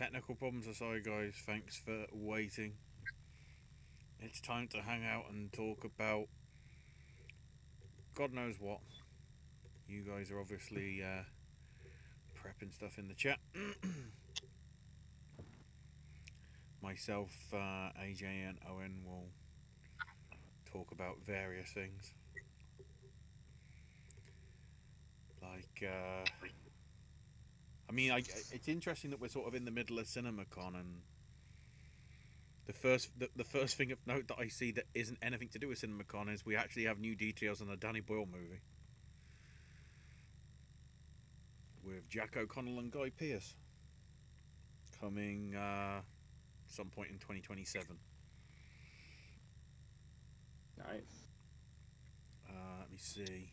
Technical problems aside, guys, thanks for waiting. It's time to hang out and talk about God knows what. You guys are obviously prepping stuff in the chat. Myself, AJ, and Owen will talk about various things. Like, it's interesting that we're sort of in the middle of CinemaCon, and the first thing of note that I see that isn't anything to do with CinemaCon is we actually have new details on a Danny Boyle movie with Jack O'Connell and Guy Pearce coming some point in 2027. Nice. Let me see.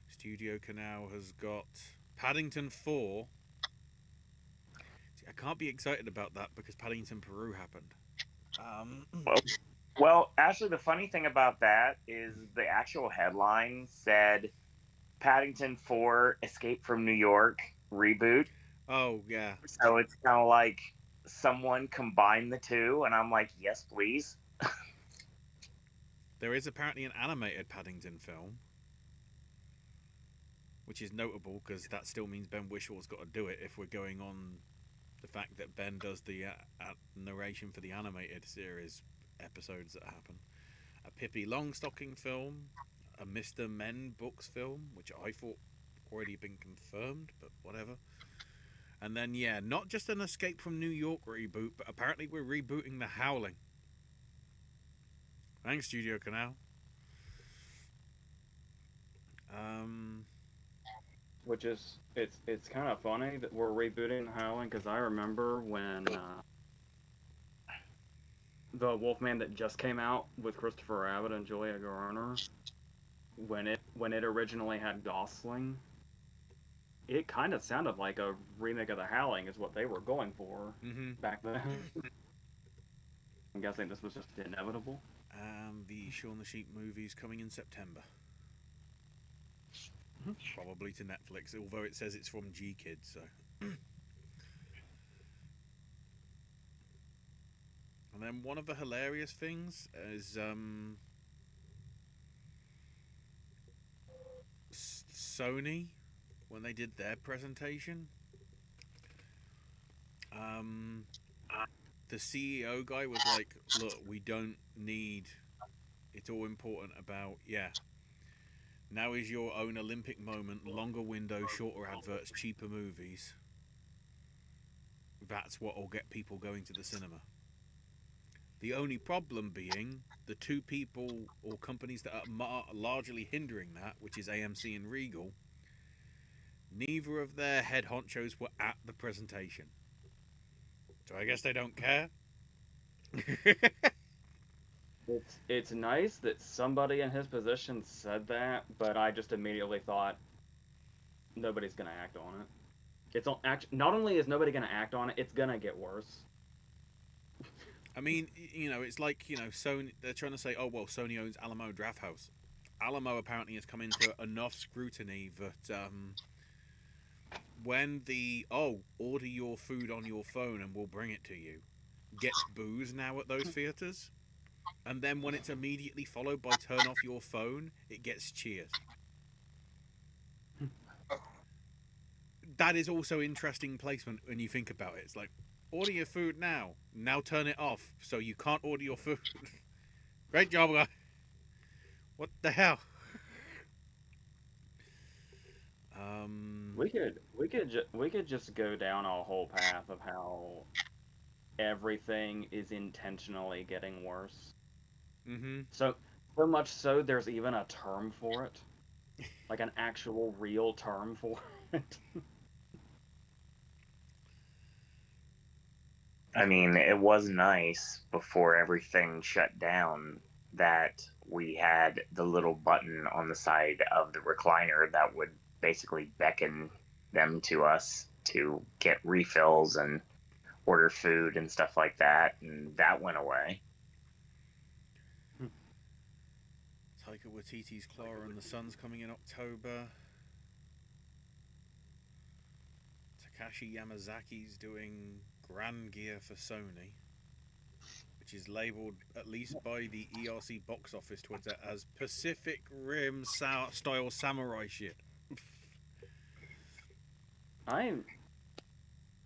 Studio Canal has got Paddington 4. See, I can't be excited about that because Paddington Peru happened. Well, well, actually, the funny thing about that is the actual headline said Paddington 4 Escape from New York reboot. Oh, yeah. So it's kind of like someone combined the two, and I'm like, yes, please. There is apparently an animated Paddington film, which is notable because that still means Ben Wishaw's got to do it if we're going on the fact that Ben does the narration for the animated series episodes that happen. A Pippi Longstocking film, a Mr. Men books film, which I thought already been confirmed, but whatever. And then, yeah, not just an Escape from New York reboot, but apparently we're rebooting The Howling. Thanks, Studio Canal. Which is it's kind of funny that we're rebooting Howling, because I remember when the Wolfman that just came out with Christopher Abbott and Julia Garner, when it originally had Gosling, it kind of sounded like a remake of The Howling is what they were going for back then. I'm guessing this was just inevitable. The Shaun the Sheep movie's coming in September. Probably to Netflix, although it says it's from G Kids, so. And then one of the hilarious things is Sony, when they did their presentation, the CEO guy was like, look, we don't need, it's all important about, now is your own Olympic moment, longer window, shorter adverts, cheaper movies. That's what will get people going to the cinema. The only problem being the two people or companies that are largely hindering that, which is AMC and Regal, neither of their head honchos were at the presentation. So I guess they don't care. It's nice that somebody in his position said that, but I just immediately thought nobody's gonna act on it. Not only is nobody gonna act on it, it's gonna get worse. I mean, it's like, Sony, they're trying to say, oh, well, Sony owns Alamo Drafthouse. Alamo apparently has come into enough scrutiny that when the, order your food on your phone and we'll bring it to you, gets booze now at those theaters. And then when it's immediately followed by turn off your phone, it gets cheers. That is also interesting placement when you think about it. It's like, order your food now. Now turn it off so you can't order your food. Great job, guy. What the hell? We could just go down a whole path of how everything is intentionally getting worse. So much so there's even a term for it, like an actual real term for it. I mean, it was nice before everything shut down that we had the little button on the side of the recliner that would basically beckon them to us to get refills and order food and stuff like that, and that went away. Taika Waititi's Clara and the Sun's coming in October. Takashi Yamazaki's doing Grand Gear for Sony, which is labeled, at least by the ERC box office Twitter, as Pacific Rim style samurai shit. I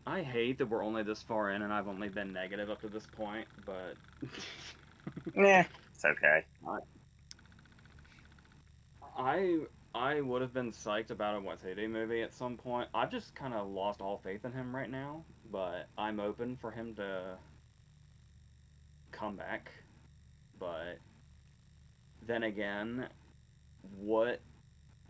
I hate that we're only this far in and I've only been negative up to this point, but Yeah, it's okay. I I would have been psyched about a Watsude movie at some point. I've just kind of lost all faith in him right now, but I'm open for him to come back. But then again, what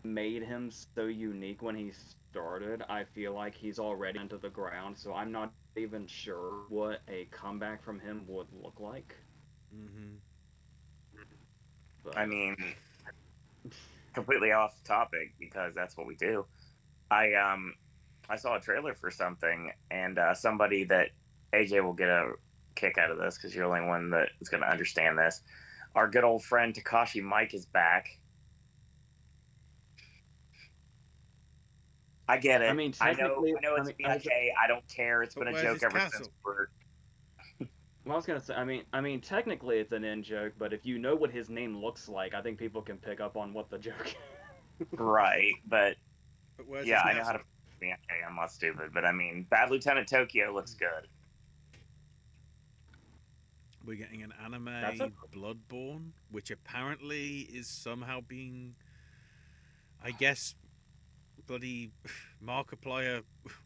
made him so unique when he started, I feel like he's already into the ground, so I'm not even sure what a comeback from him would look like. Mm-hmm. But I mean, completely off topic because that's what we do. I saw a trailer for something, and somebody that AJ will get a kick out of this because you're the only one that is going to understand this. Our good old friend Takashi Mike is back. I get I it. mean, I know. technically, I know it's Miyake. I don't care. It's But been a where's joke his ever since castle? we're well, I was gonna say, I mean, technically it's an in joke, but if you know what his name looks like, I think people can pick up on what the joke is. right. But But where's yeah, his I know how castle? to Miyake. I'm not stupid, but I mean, Bad Lieutenant Tokyo looks good. We're getting an That's a anime Bloodborne, which apparently is somehow being, I guess, bloody Markiplier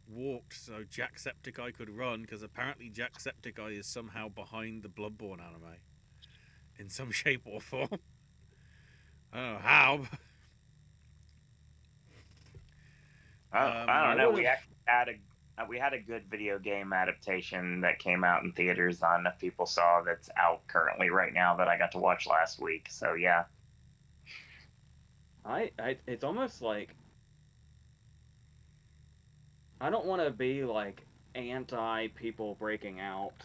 walked so Jacksepticeye could run, because apparently Jacksepticeye is somehow behind the Bloodborne anime in some shape or form. I don't know how. I I don't know. would We have. actually had a good video game adaptation that came out in theaters. Not enough people saw that's out currently right now that I got to watch last week. So yeah, It's almost like I don't want to be like anti people breaking out.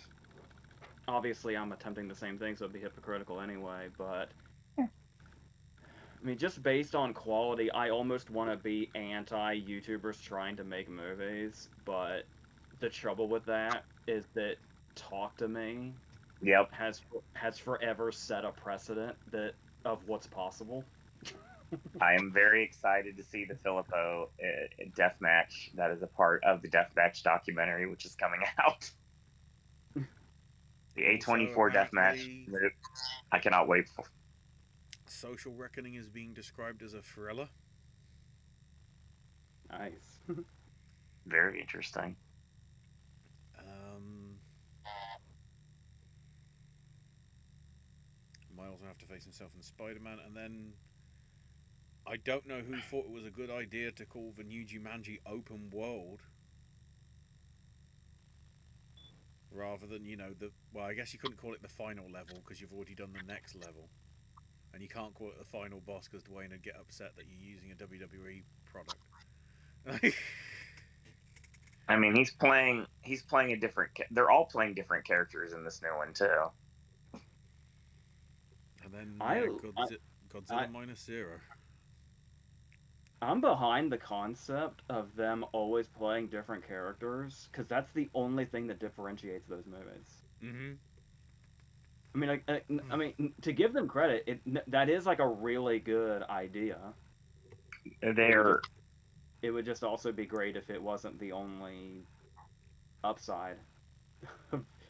Obviously, I'm attempting the same thing, so it'd be hypocritical anyway. But I mean, just based on quality, I almost want to be anti YouTubers trying to make movies. But the trouble with that is that Talk to Me yep. has forever set a precedent that of what's possible. I am very excited to see the Filippo death match that is a part of the death match documentary, which is coming out. The Also, A24 death match. apparently, I cannot wait for. Social Reckoning is being described as a thriller. Nice. Very interesting. Um, Miles will have to face himself in Spider-Man, and then I don't know who thought it was a good idea to call the new Jumanji open world rather than, well, I guess you couldn't call it the final level because you've already done the next level, and you can't call it the final boss because Dwayne would get upset that you're using a WWE product. I mean, he's playing a different. They're all playing different characters in this new one too. And then I, Godzilla minus zero. I'm behind the concept of them always playing different characters because that's the only thing that differentiates those movies. Mm-hmm. I mean, I mean, to give them credit, that is like a really good idea. They're It would just also be great if it wasn't the only upside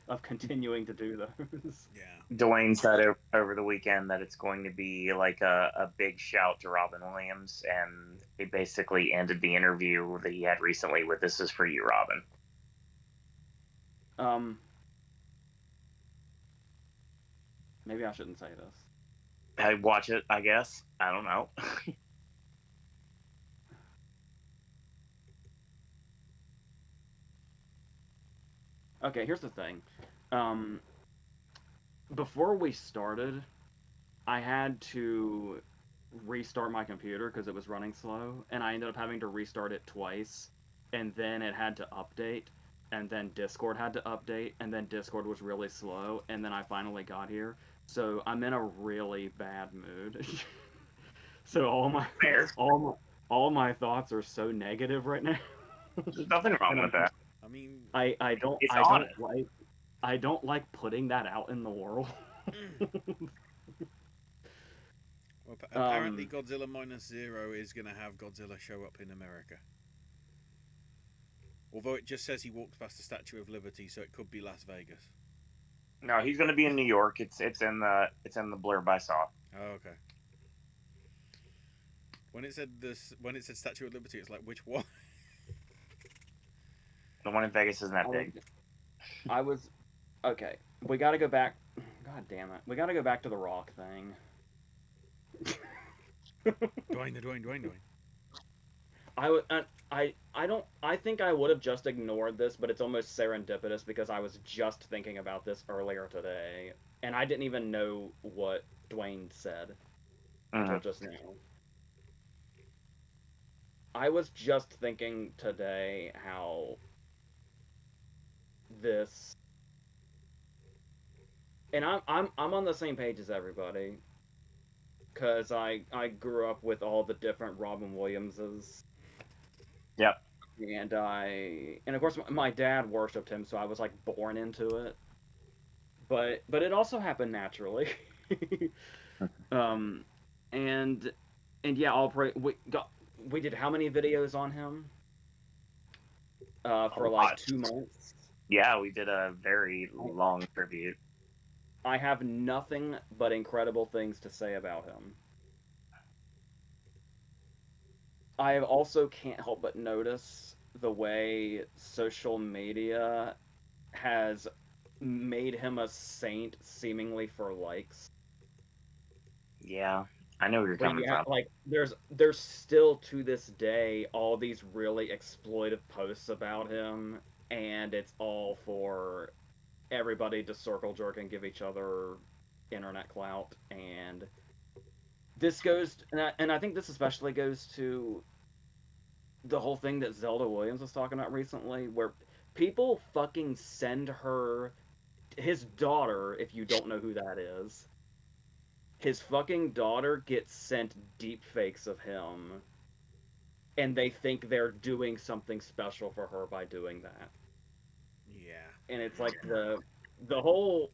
of continuing to do those. Yeah. Dwayne said over the weekend that it's going to be like a big shout to Robin Williams, and he basically ended the interview that he had recently with "This is for you, Robin." Maybe I shouldn't say this. I watch it, I guess. I don't know. Okay, here's the thing. Um, Before we started, I had to restart my computer because it was running slow, and I ended up having to restart it twice, and then it had to update, and then Discord had to update, and then Discord was really slow, and then I finally got here. So I'm in a really bad mood. So Fair. all my thoughts are so negative right now. There's nothing wrong And with that. I mean, It's I don't honest. like I don't like putting that out in the world. well, apparently um, Godzilla Minus Zero is going to have Godzilla show up in America. Although it just says he walked past the Statue of Liberty, so it could be Las Vegas. No, he's going to be in New York. It's in the blurb I saw. Oh, okay. When it said Statue of Liberty, it's like which one? The one in Vegas isn't I that was big. I was okay. We got to go back. God damn it. We got to go back to the Rock thing. Dwayne. I would. I don't. I think I would have just ignored this, but it's almost serendipitous because I was just thinking about this earlier today, and I didn't even know what Dwayne said Hmm. until just now. I was just thinking today how this, and I'm on the same page as everybody because I grew up with all the different Robin Williamses, Yep. and of course my dad worshipped him, so I was like born into it. But it also happened naturally. um, and and yeah, we did how many videos on him? A For like lot. 2 months. Yeah, we did a very long tribute. I have nothing but incredible things to say about him. I also can't help but notice the way social media has made him a saint seemingly for likes. Yeah, I know where you're Where coming you have from. like there's still to this day all these really exploitive posts about him, and it's all for everybody to circle jerk and give each other internet clout. And this goes and I think this especially goes to the whole thing that Zelda Williams was talking about recently, where people fucking send her his daughter, if you don't know who that is, his fucking daughter gets sent deep fakes of him, and they think they're doing something special for her by doing that. Yeah. And it's like the whole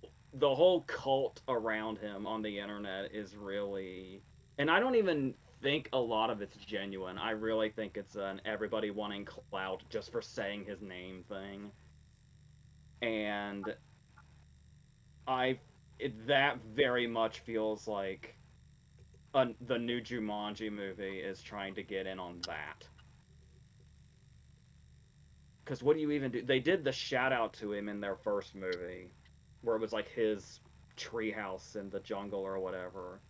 cult around him on the internet is really, and I don't even think a lot of it's genuine. I really think it's an everybody wanting clout just for saying his name thing. And I that very much feels like the new Jumanji movie is trying to get in on that. Because what do you even do? They did the shout out to him in their first movie, where it was like his treehouse in the jungle or whatever,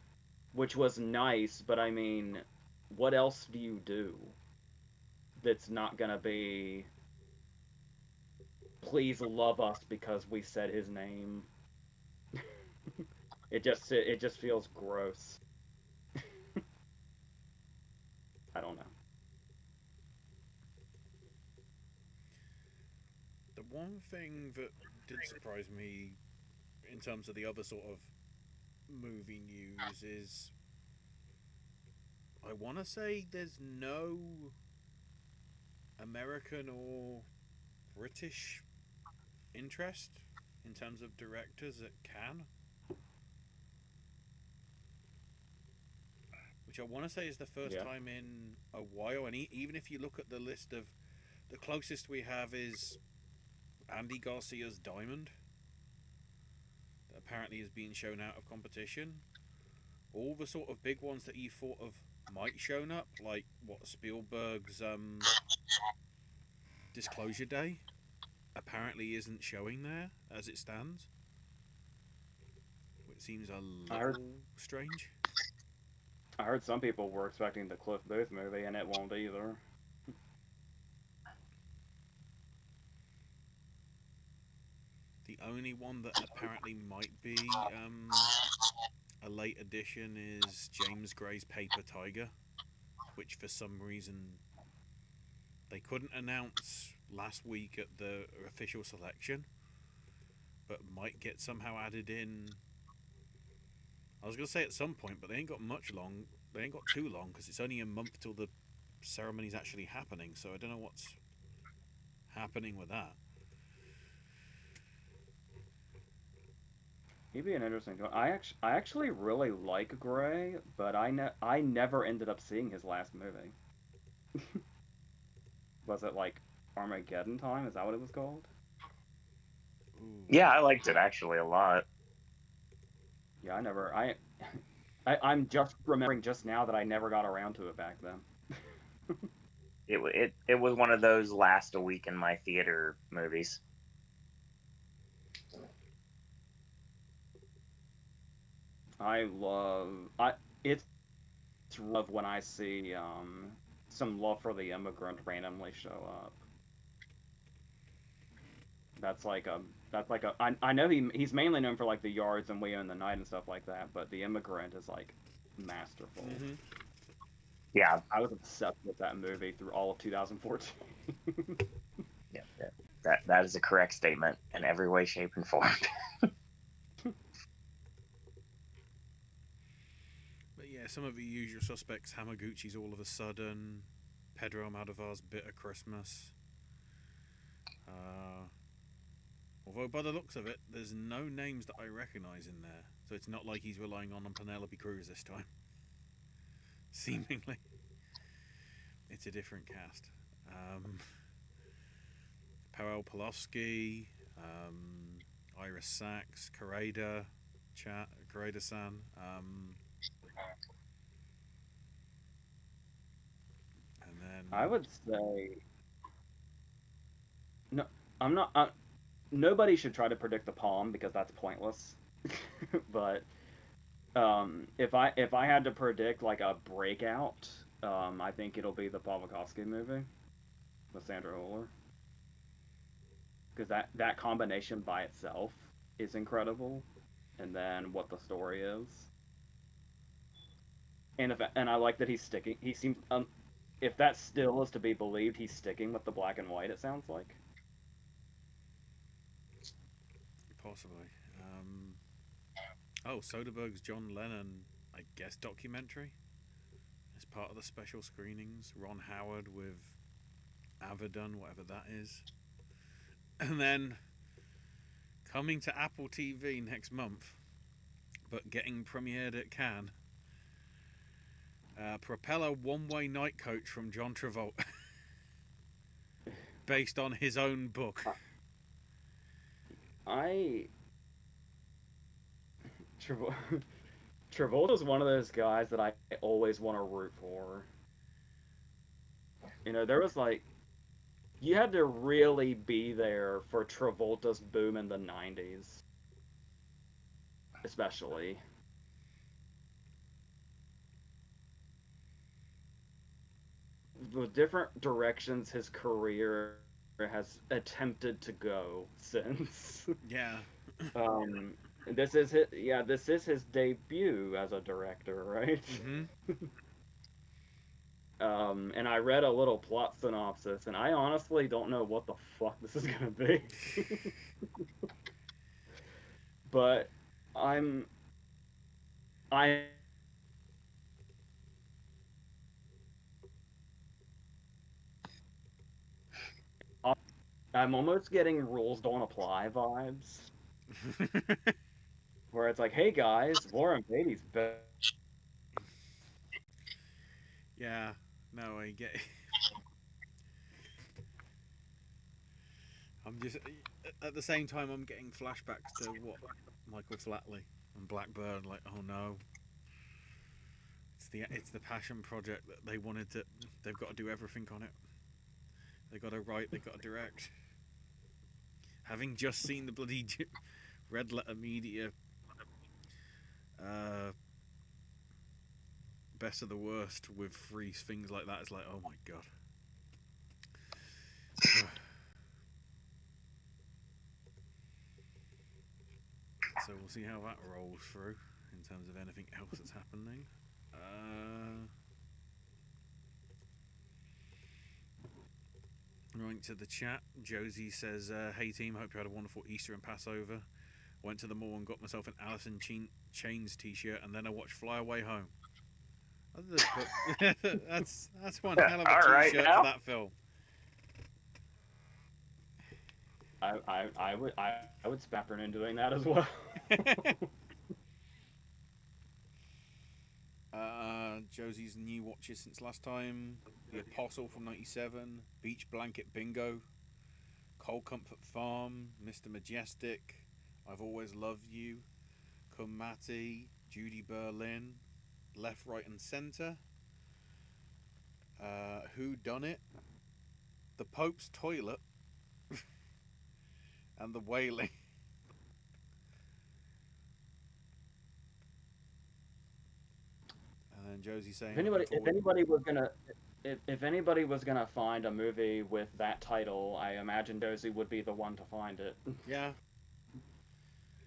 which was nice. But I mean, what else do you do that's not gonna be? Please love us because we said his name. It just feels gross. I don't know. The one thing that did surprise me in terms of the other sort of movie news is I want to say there's no American or British interest in terms of directors at Cannes, which I want to say is the first Yeah. time in a while. And even if you look at the list of the closest we have is Andy Garcia's Diamond, that apparently is being shown out of competition. All the sort of big ones that you thought of might shown up, like what Spielberg's Disclosure Day, apparently isn't showing there as it stands, which seems a I heard little strange. I heard some people were expecting the Cliff Booth movie, and it won't either. The only one that apparently might be a late addition is James Gray's Paper Tiger, which for some reason they couldn't announce last week at the official selection, but might get somehow added in. I was gonna say at some point, but they ain't got much long. They ain't got too long because it's only a month till the ceremony's actually happening. So I don't know what's happening with that. He'd be an interesting. I actually really like Gray, but I never ended up seeing his last movie. Was it like Armageddon Time? Is that what it was called? Ooh. Yeah, I liked it actually a lot. Yeah, I never. I'm just remembering just now that I never got around to it back then. It was one of those last a week in my theater movies. I love. It's love when I see some Love for the Immigrant randomly show up. That's like a I know he's mainly known for like the Yards and We Own the Night and stuff like that, but the Immigrant is like masterful. Mm-hmm. Yeah, I was obsessed with that movie through all of 2014. yeah, that is a correct statement in every way, shape, and form. But yeah, some of the usual suspects: Hamaguchi's All of a Sudden, Pedro Almodovar's Bitter Christmas. Although by the looks of it, there's no names that I recognise in there, so it's not like he's relying on Penelope Cruz this time. Seemingly, it's a different cast. Powell Pawlowski, Iris Sachs, Kareda-san. And then I would say no. I'm not. Nobody should try to predict the Palm because that's pointless. But if I had to predict like a breakout, I think it'll be the Pawlikowski movie with Sandra Hüller, because that combination by itself is incredible, and then what the story is, and I like that he's sticking. He seems if that still is to be believed, he's sticking with the black and white. It sounds like. possibly. Oh, Soderbergh's John Lennon, I guess, documentary as part of the special screenings. Ron Howard with Avedon, whatever that is. And then coming to Apple TV next month, but getting premiered at Cannes. Propeller One-Way Night Coach from John Travolta. Based on his own book. Travolta's one of those guys that I always want to root for. You know, there was like you had to really be there for Travolta's boom in the 90s, especially. The different directions his career has attempted to go since. Yeah. um, this is his debut as a director, right? Mm-hmm. And I read a little plot synopsis, and I honestly don't know what the fuck this is gonna be. But I'm I I'm almost getting rules don't apply vibes, where it's like, hey guys, Warren Beatty's better. Yeah. No, I get. I'm just at the same time I'm getting flashbacks to what Michael Flatley and Blackburn. Like, oh no, it's the passion project that they wanted to. They've got to do everything on it. They got to write. They got to direct. Having just seen the bloody Red Letter Media best of the worst with free things like that, it's like, oh my god. So we'll see how that rolls through in terms of anything else that's happening. Right to the chat. Josie says, hey team, hope you had a wonderful Easter and Passover. Went to the mall and got myself an Alice in Chains t-shirt, and then I watched Fly Away Home. That's one hell of a All right, t-shirt now. for that film. I would spend afternoon doing that as well. Josie's new watches since last time: The Apostle from '97, Beach Blanket Bingo, Cold Comfort Farm, Mr. Majestic, I've Always Loved You, Come Matty, Judy Berlin, Left, Right, and Centre, Who Done It, The Pope's Toilet, and The Wailing. And then Josie saying, looking If forward. anybody was gonna, if anybody was gonna find a movie with that title, I imagine Dozy would be the one to find it. Yeah.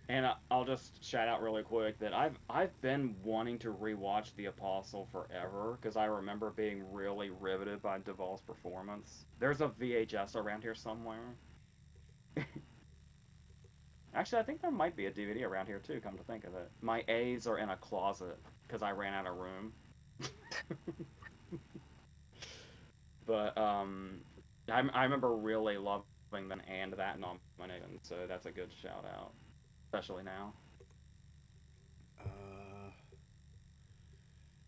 And I'll just shout out really quick that I've been wanting to rewatch The Apostle forever because I remember being really riveted by Duvall's performance. There's a VHS around here somewhere. Actually, I think there might be a DVD around here too. Come to think of it, my A's are in a closet because I ran out of room. But I remember really loving them and that nomination, so that's a good shout out, especially now. Uh,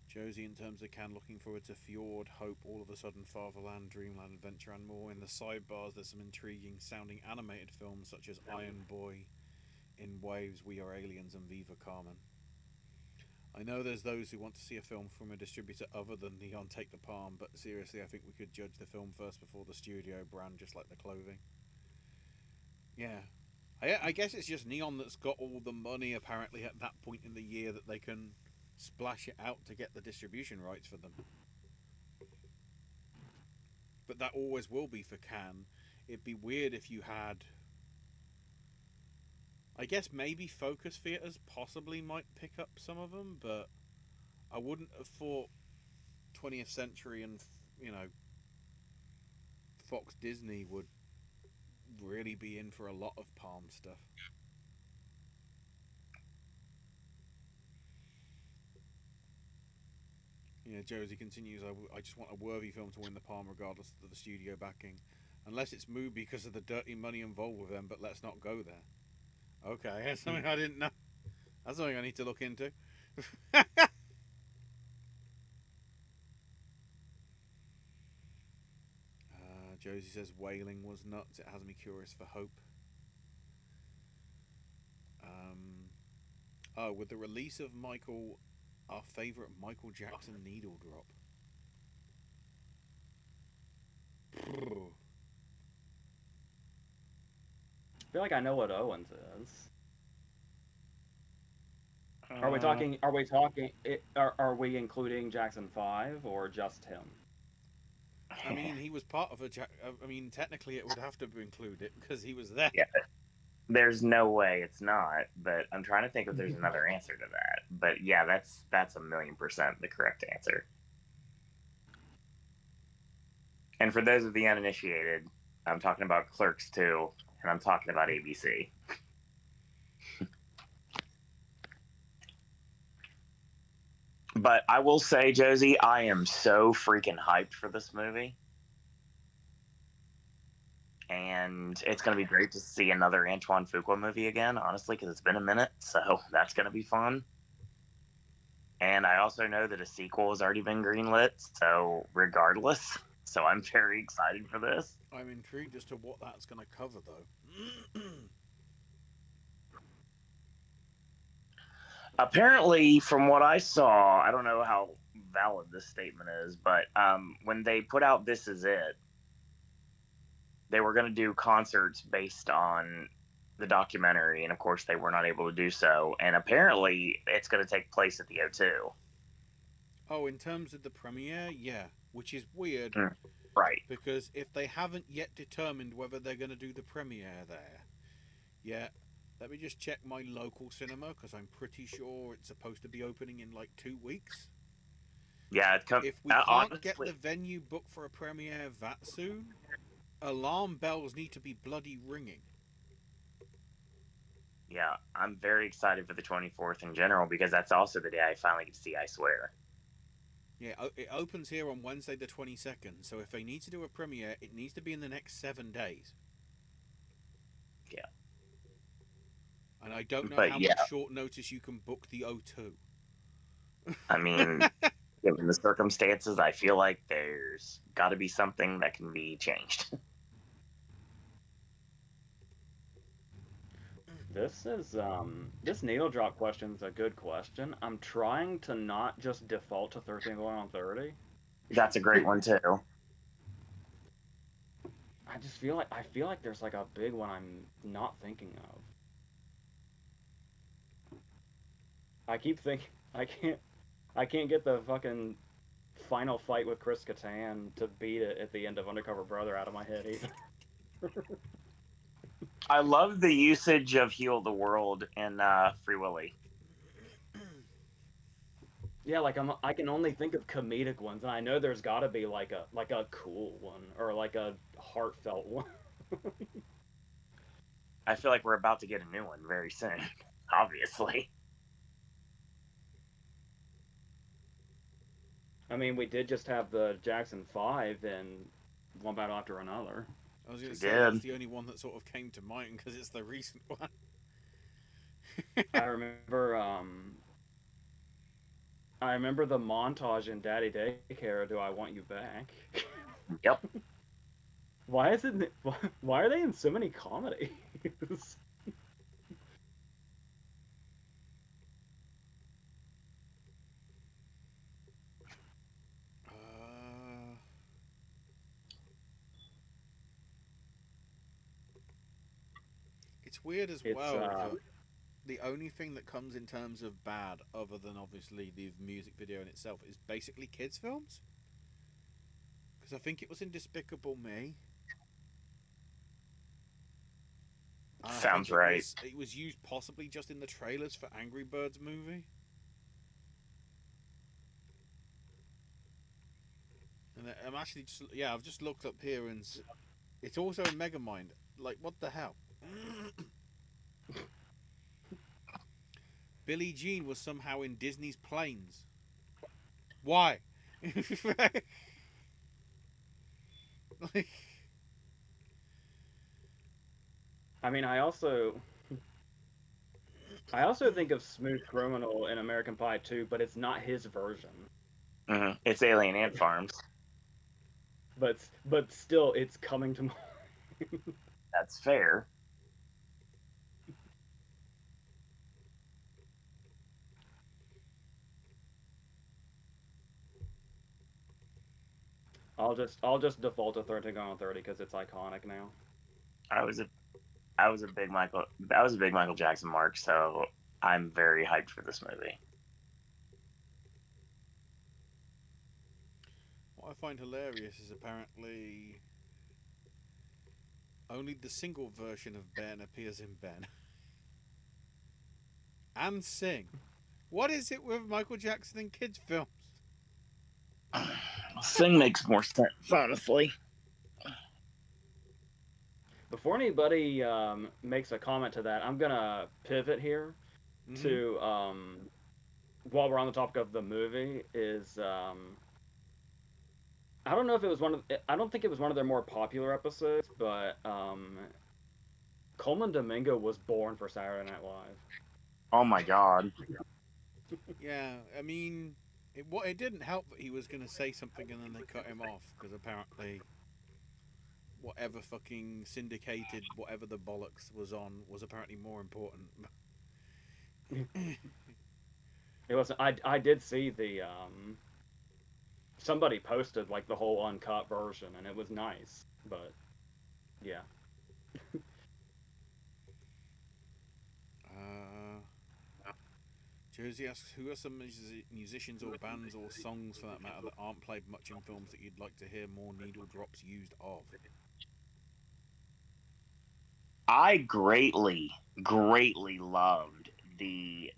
Josie, in terms of Can, looking forward to Fjord, Hope, All of a Sudden, Fatherland, Dreamland, Adventure, and more. In the sidebars, there's some intriguing sounding animated films such as Iron Boy, In Waves, We Are Aliens, and Viva Carmen. I know there's those who want to see a film from a distributor other than Neon take the palm, but seriously, I think we could judge the film first before the studio brand, just like the clothing. Yeah. I guess it's just Neon that's got all the money apparently at that point in the year that they can splash it out to get the distribution rights for them. But that always will be for Cannes. It'd be weird if you had. I guess maybe Focus Theatres possibly might pick up some of them, but I wouldn't have thought 20th Century and, you know, Fox Disney would really be in for a lot of Palm stuff. You know, Josie continues, I just want a worthy film to win the Palm regardless of the studio backing. Unless it's Mubi because of the dirty money involved with them, but let's not go there. Okay, that's something I didn't know. That's something I need to look into. Josie says Wailing was nuts. It has me curious for Hope. With the release of Michael, our favourite Michael Jackson needle drop. I feel like I know what Owens is. Are we Uh, talking? Are we talking? Are we including Jackson 5 or just him? I mean, he was part of a. I mean, technically, it would have to include it because he was there. yeah, there's no way it's not, but I'm trying to think if there's another answer to that. But yeah, that's 1,000,000% the correct answer. And for those of the uninitiated, I'm talking about Clerks 2, and I'm talking about ABC. But I will say, Josie, I am so freaking hyped for this movie. And it's going to be great to see another Antoine Fuqua movie again, honestly, because it's been a minute. So that's going to be fun. And I also know that a sequel has already been greenlit. So regardless, so I'm very excited for this. I'm intrigued as to what that's going to cover, though. Apparently, from what I saw, I don't know how valid this statement is, but when they put out This Is It, they were going to do concerts based on the documentary, and of course, they were not able to do so. And apparently, it's going to take place at the O2. Oh, in terms of the premiere, yeah, which is weird Right. because if they haven't yet determined whether they're going to do the premiere there, yeah, let me just check my local cinema because I'm pretty sure it's supposed to be opening in like 2 weeks. Yeah, If we can't honestly, get the venue booked for a premiere that soon, alarm bells need to be bloody ringing. yeah, I'm very excited for the 24th in general because that's also the day I finally get to see I Swear. Yeah, it opens here on Wednesday the 22nd, so if they need to do a premiere, it needs to be in the next 7 days. And I don't know But how yeah, much short notice you can book the O2. I mean, given the circumstances, I feel like there's got to be something that can be changed. This needle drop question is a good question. I'm trying to not just default to 13 going on 30. That's a great one too. I feel like there's like a big one I'm not thinking of. I keep thinking I can't get the fucking final fight with Chris Kattan to beat it at the end of Undercover Brother out of my head either. I love the usage of "Heal the World" in Free Willy. Yeah, like I can only think of comedic ones, and I know there's got to be like a cool one or like a heartfelt one. I feel like we're about to get a new one very soon. Obviously, I mean, we did just have the Jackson 5 and one battle after another. I was going we to say that's did. the only one that sort of came to mind because it's the recent one. I remember I remember the montage in Daddy Daycare, Do I Want You Back? Yep. Why is it why are they in so many comedies? uh, it's weird as It's well that the only thing that comes in terms of bad, other than obviously the music video in itself, is basically kids' films. Because I think it was in Despicable Me. And I think Sounds right. it was used possibly just in the trailers for Angry Birds movie. And I'm actually just I've just looked up here and it's also in Megamind. Like what the hell? Billie Jean was somehow in Disney's Planes. Why? Like, I mean, I also think of Smooth Criminal in American Pie too, but it's not his version. It's Alien Ant Farms. But still, it's coming to mind. That's fair. I'll just default to 13 going on 30 because it's iconic now. I was a I was a big Michael I was a big Michael Jackson mark, so I'm very hyped for this movie. what I find hilarious is apparently only the single version of Ben appears in Ben. And Sing. What is it with Michael Jackson in kids' films? Sing makes more sense, honestly. Before anybody makes a comment to that, I'm gonna pivot here to while we're on the topic of the movie is I don't know if it was I don't think it was one of their more popular episodes, but Coleman Domingo was born for Saturday Night Live. Oh my god. Yeah, I mean, it didn't help that he was going to say something and then they cut him off because apparently whatever fucking syndicated whatever the bollocks was on was apparently more important. It was I did see the somebody posted like the whole uncut version and it was nice, but yeah. uh, Josie asks, who are some musicians or bands or songs for that matter that aren't played much in films that you'd like to hear more needle drops used of? I greatly loved the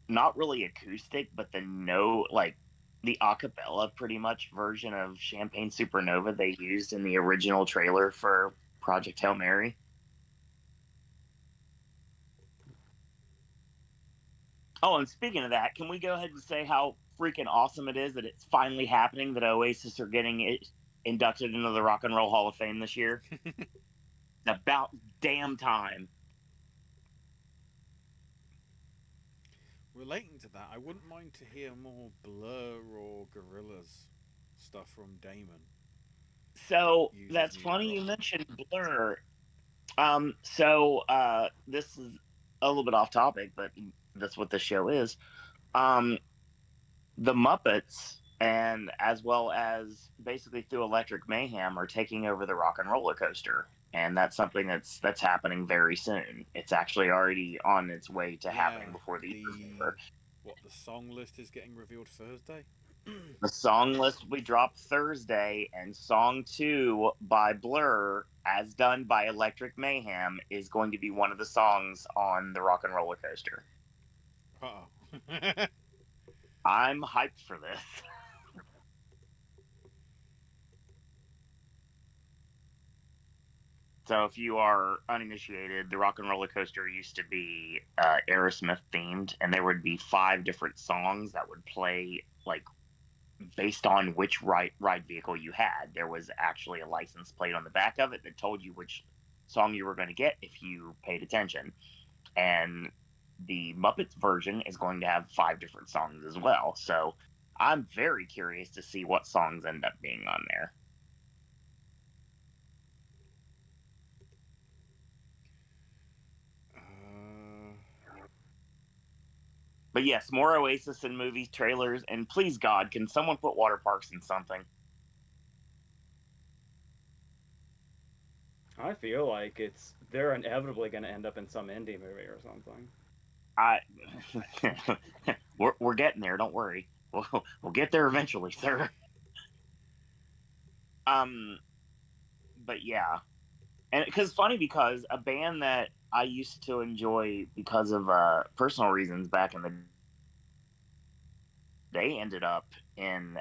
not really acoustic, but the no like the acapella pretty much version of Champagne Supernova they used in the original trailer for Project Hail Mary. Oh, and speaking of that, can we go ahead and say how freaking awesome it is that it's finally happening that Oasis are getting it inducted into the Rock and Roll Hall of Fame this year? About damn time. Relating to that, I wouldn't mind to hear more Blur or Gorillaz stuff from Damon that So uses that's needle funny you drops. mentioned Blur. This is a little bit off topic, but that's what the show is. Um, the Muppets, and as well as basically through Electric Mayhem, are taking over the Rock and Roller Coaster, and that's something that's happening very soon. It's actually already on its way to Yeah, happening before the year's the over. the song list is getting revealed Thursday. The song list will be dropped Thursday, and song two by Blur, as done by Electric Mayhem, is going to be one of the songs on the Rock and Roller Coaster. Oh. I'm hyped for this. So, if you are uninitiated, the Rock and Roller Coaster used to be Aerosmith themed, and there would be five different songs that would play like based on which ride vehicle you had. There was actually a license plate on the back of it that told you which song you were going to get if you paid attention. And the Muppets version is going to have five different songs as well. So I'm very curious to see what songs end up being on there. uh, But yes, more Oasis in movies, trailers, and please God, can someone put water parks in something? I feel like they're inevitably going to end up in some indie movie or something. I we're getting there. Don't worry. We'll get there eventually, sir. Um, but yeah, and because funny because a band that I used to enjoy because of personal reasons back in the day ended up in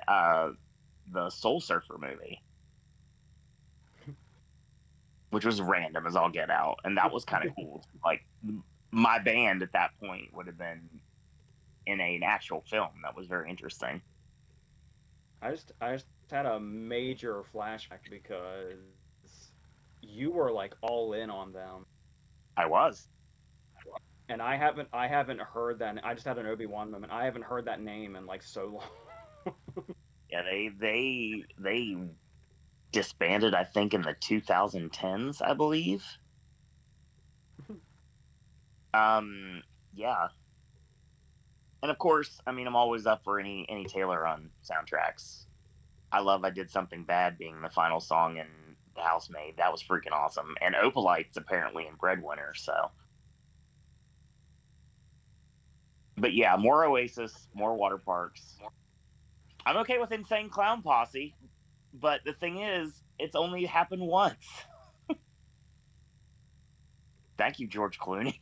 the Soul Surfer movie, which was random as all get out, and that was kind of cool. Like my band at that point would have been in an actual film. That was very interesting. I just had a major flashback because you were like all in on them, I was. and I haven't heard that. I just had an Obi-Wan moment. I haven't heard that name in like so long. Yeah, they disbanded. I think in the 2010s, I believe. Um, yeah, and of course, I mean, I'm always up for any Taylor on soundtracks. I did something bad being the final song in The Housemaid. That was freaking awesome. And Opalite's apparently in Breadwinner. So, but yeah, more Oasis, more water parks. I'm okay with Insane Clown Posse, but the thing is, it's only happened once. Thank you, George Clooney.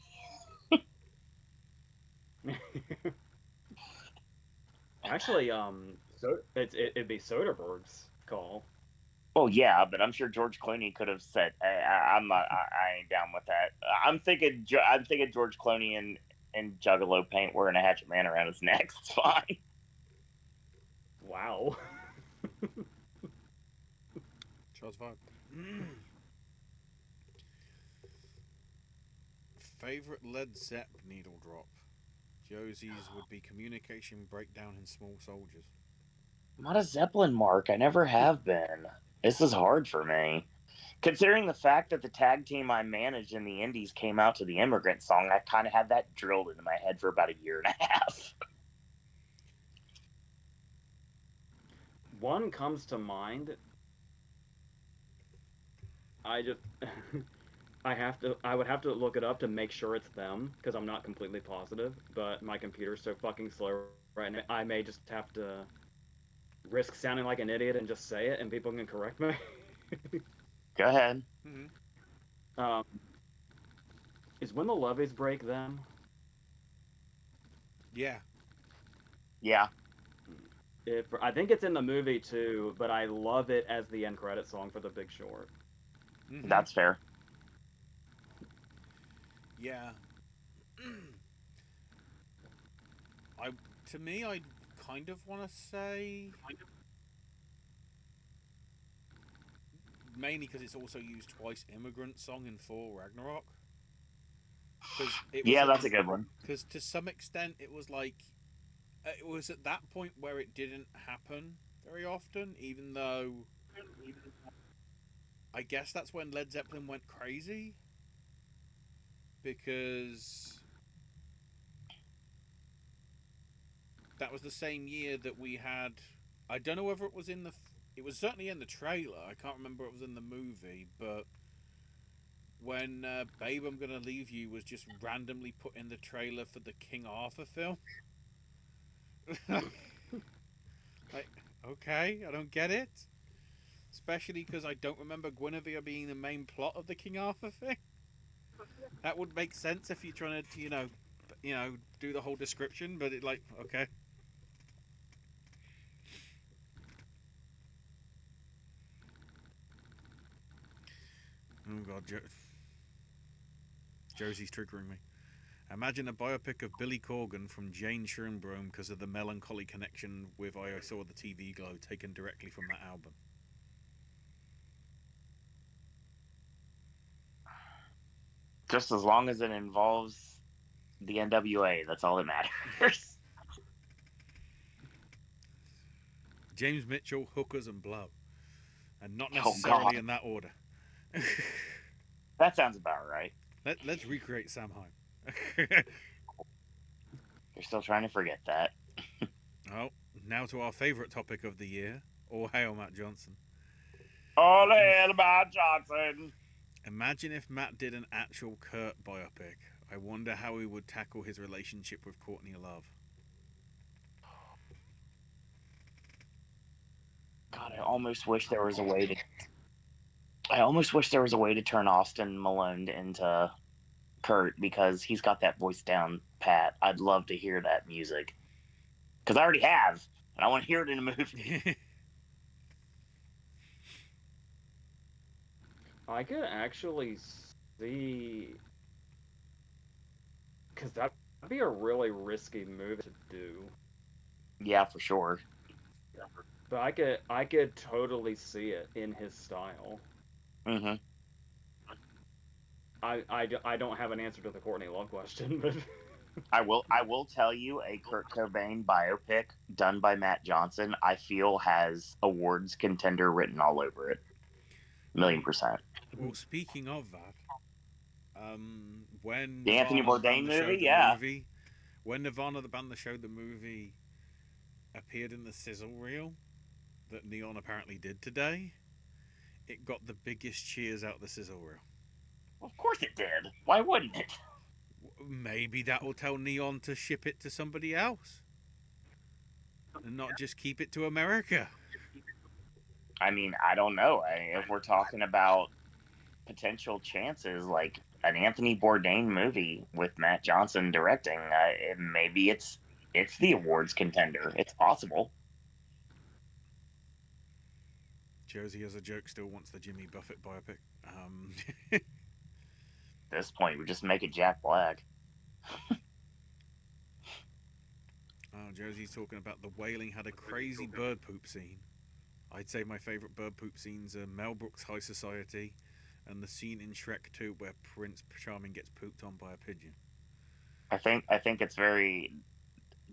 Actually, it'd be Soderbergh's call. Well, yeah, but I'm sure George Clooney could have said, I'm not. I ain't down with that." I'm thinking George Clooney in Juggalo paint wearing a hatchet man around his neck. It's fine. Wow. Charles vibe. Favorite Led Zepp needle drop. Josie's would be communication breakdown in Small Soldiers. I'm not a Zeppelin mark. I never have been. This is hard for me. Considering the fact that the tag team I managed in the Indies came out to the Immigrant song, I kind of had that drilled into my head for about a year and a half. One comes to mind. I just I would have to look it up to make sure it's them because I'm not completely positive, but my computer's so fucking slow right now. I may just have to risk sounding like an idiot and just say it and people can correct me. Go ahead. Mm-hmm. um, is When the Levees Break them? Yeah. Yeah, I think it's in the movie too, but I love it as the end credit song for The Big Short. Mm-hmm. that's fair. Yeah. I to me, I kind of want to say mainly because it's also used twice. Immigrant song in Thor Ragnarok. because it was Yeah, that's a good one. because to some extent it was like it was at that point where it didn't happen very often, even though I guess that's when Led Zeppelin went crazy because that was the same year that we had. I don't know whether it was in the. It was certainly in the trailer. I can't remember if it was in the movie, but when "Babe, I'm Gonna Leave You" was just randomly put in the trailer for the King Arthur film. Like, okay, I don't get it. Especially because I don't remember Guinevere being the main plot of the King Arthur thing. That would make sense if you're trying to, do the whole description. But it like, okay. Oh God, Josie's triggering me. Imagine a biopic of Billy Corgan from Jane Schoenbrome because of the melancholy connection with I Saw the TV Glow taken directly from that album. Just as long as it involves the NWA, that's all that matters. James Mitchell, Hookers and Blow. And not Oh, necessarily God. in that order. That sounds about right. Let's recreate Samhain. You're still trying to forget that. Oh, now to our favourite topic of the year. All hail Matt Johnson. All hail Matt Johnson! Imagine if Matt did an actual Kurt biopic. I wonder how he would tackle his relationship with Courtney Love. God, I almost wish there was a way to. I almost wish there was a way to turn Austin Malone into Kurt because he's got that voice down pat. I'd love to hear that music because I already have, and I want to hear it in a movie. I could actually see, because that'd be a really risky move to do. Yeah, for sure. But I could totally see it in his style. Mm-hmm. I don't have an answer to the Courtney Love question, but I will tell you a Kurt Cobain biopic done by Matt Johnson. I feel has awards contender written all over it. 1,000,000%. Well, speaking of that, when The Anthony Nirvana, the Bourdain band that showed movie, the yeah. movie, when Nirvana, the band that showed the movie, appeared in the sizzle reel that Neon apparently did today, it got the biggest cheers out of the sizzle reel. Of course it did. Why wouldn't it? Maybe that will tell Neon to ship it to somebody else and not just keep it to America. I mean, I don't know. If we're talking about potential chances, like an Anthony Bourdain movie with Matt Johnson directing, maybe it's the awards contender. It's possible. Josie, as a joke, still wants the Jimmy Buffett biopic. At this point, we just make it Jack Black. Josie's talking about the Wailing had a crazy bird poop scene. I'd say my favourite bird poop scenes are Mel Brooks' High Society and the scene in Shrek 2 where Prince Charming gets pooped on by a pigeon. I think it's very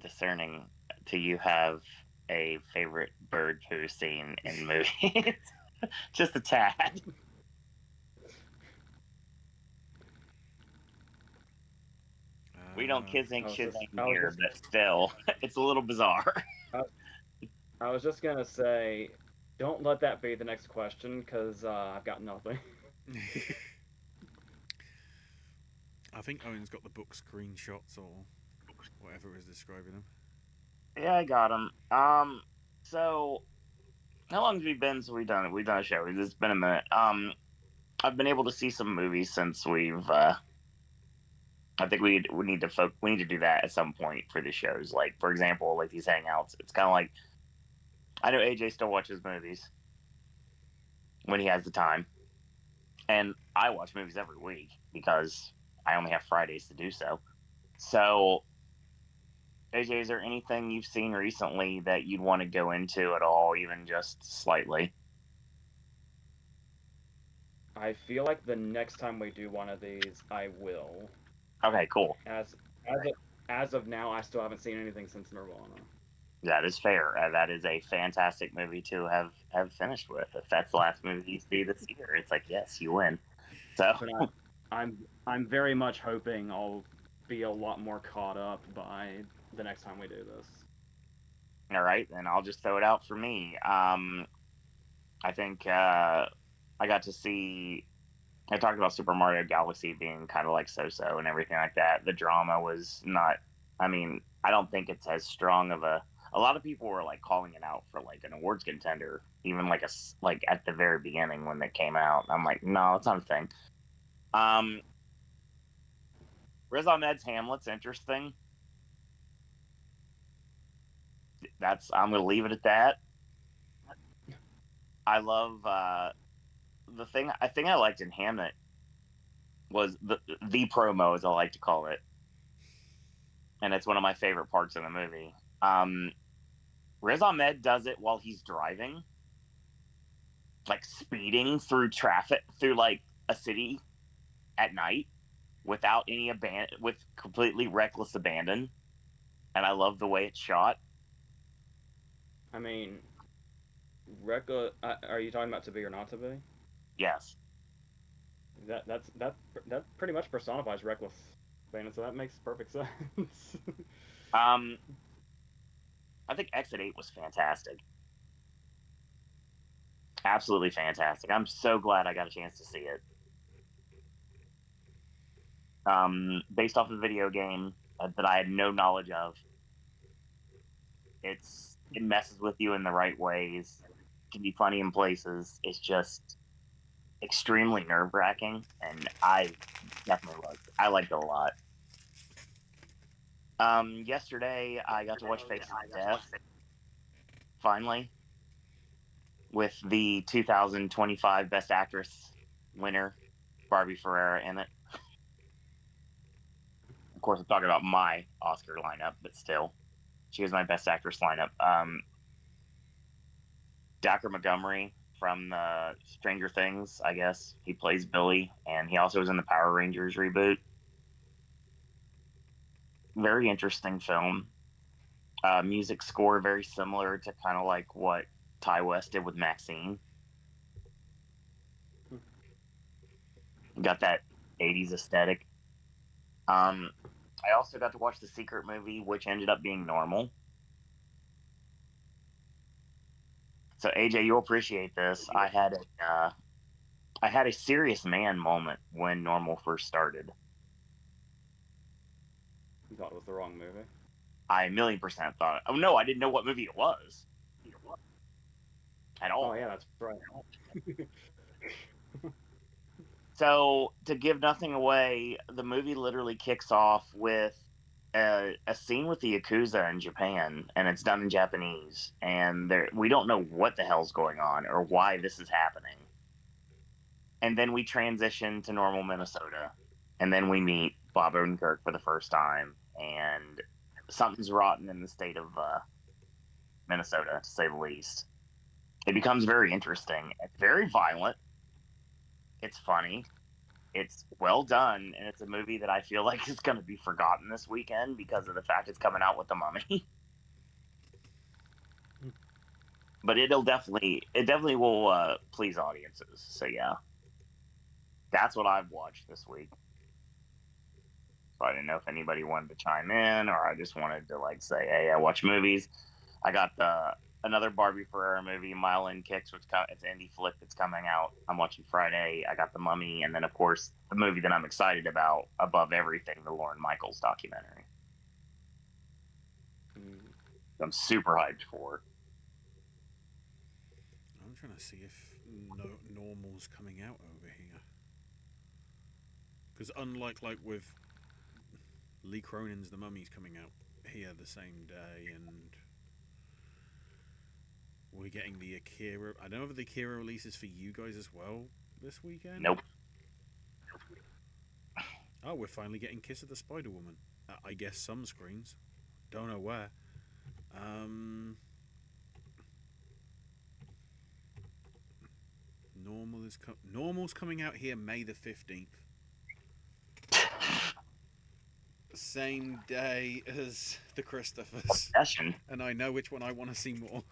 discerning to you have a favorite bird poo scene in movies. Just a tad. We don't kissing shizing here, but still, it's a little bizarre. I was just gonna say, don't let that be the next question because I've got nothing. I think Owen's got the book screenshots or whatever is describing them. Yeah, I got them. So how long have we been since we've done a show? It's been a minute. I've been able to see some movies since we've. I think we need to do that at some point for the shows. Like for example, like these hangouts. It's kind of like I know AJ still watches movies when he has the time, and I watch movies every week because I only have Fridays to do so. So, AJ, is there anything you've seen recently that you'd want to go into at all, even just slightly? I feel like the next time we do one of these, I will. Okay, cool. As of, as of now, I still haven't seen anything since Nirvana. That is fair. That is a fantastic movie to have finished with. If that's the last movie you see this year, it's like yes, you win. So But I'm very much hoping I'll be a lot more caught up by the next time we do this. all right, then I'll just throw it out for me. I think I got to see. I talked about Super Mario Galaxy being kind of like so-so and everything like that. The drama was not. I mean, I don't think it's as strong of a. A lot of people were like calling it out for like an awards contender, even like like at the very beginning when they came out. I'm like, no, it's not a thing. Um, Riz Ahmed's Hamlet's interesting. I'm gonna leave it at that. I love the thing. I think I liked in Hamlet was the promo, as I like to call it, and it's one of my favorite parts of the movie. Riz Ahmed does it while he's driving, like speeding through traffic through like a city at night without any with completely reckless abandon, and I love the way it's shot. I mean, are you talking about To Be or Not to Be? Yes. That pretty much personifies reckless abandon, so that makes perfect sense. Um, I think Exit 8 was fantastic. Absolutely fantastic. I'm so glad I got a chance to see it. Based off a video game that I had no knowledge of. It messes with you in the right ways. It can be funny in places. It's just extremely nerve wracking, and I definitely loved it. I liked it a lot. Yesterday I got to watch Faces of Death finally with the 2025 Best Actress winner Barbie Ferreira in it. Of course, I'm talking about my Oscar lineup, but still, she was my Best Actress lineup. Dacre Montgomery from the Stranger Things, I guess. He plays Billy, and he also was in the Power Rangers reboot. Very interesting film. Music score very similar to kind of like what Ty West did with Maxine. Got that 80s aesthetic. I also got to watch The Secret movie, which ended up being normal. So AJ, you'll appreciate this. I had a serious man moment when Normal first started. You thought it was the wrong movie? I a million percent thought, oh no, I didn't know what movie it was at all. Oh yeah, that's right. So to give nothing away, the movie literally kicks off with a scene with the Yakuza in Japan, and it's done in Japanese, and we don't know what the hell's going on or why this is happening. And then we transition to normal Minnesota, and then we meet Bob Odenkirk for the first time, and something's rotten in the state of Minnesota, to say the least. It becomes very interesting. It's very violent. It's funny. It's well done, and it's a movie that I feel like is going to be forgotten this weekend because of the fact it's coming out with the Mummy. But it definitely will please audiences. So yeah, that's what I've watched this week. So I didn't know if anybody wanted to chime in, or I just wanted to like say, hey, I watch movies. I got another Barbie Ferreira movie, Mile End Kicks, which it's an indie flick that's coming out. I'm watching Friday. I got The Mummy, and then of course the movie that I'm excited about above everything, the Lorne Michaels documentary. I'm super hyped for. I'm trying to see if Normal's coming out over here. Because unlike like with Lee Cronin's The Mummy's coming out here the same day, and we're getting the Akira. I don't know if the Akira releases for you guys as well this weekend. Nope. Oh, we're finally getting Kiss of the Spider Woman. I guess some screens. Don't know where. Normal's coming out here May the 15th. same day as the Christophers, Obsession. and I know which one I want to see more.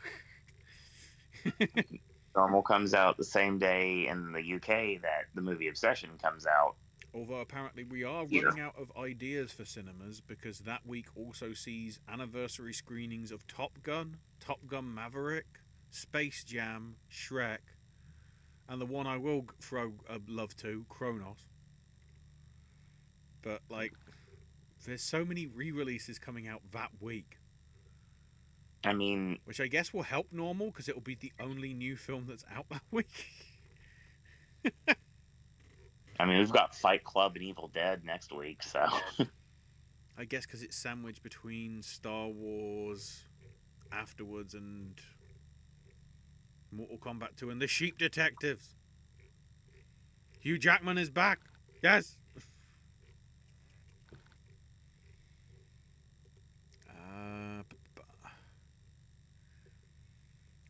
Normal comes out the same day in the UK that the movie Obsession comes out. Although apparently we are Here. running out of ideas for cinemas because that week also sees anniversary screenings of Top Gun Maverick, Space Jam, Shrek, and the one I will throw a love to, Kronos. But like, there's so many re-releases coming out that week, I mean, which I guess will help Normal because it will be the only new film that's out that week. we've got Fight Club and Evil Dead next week, so I guess because it's sandwiched between Star Wars afterwards and Mortal Kombat 2 and the Sheep Detectives. Hugh Jackman is back. Yes.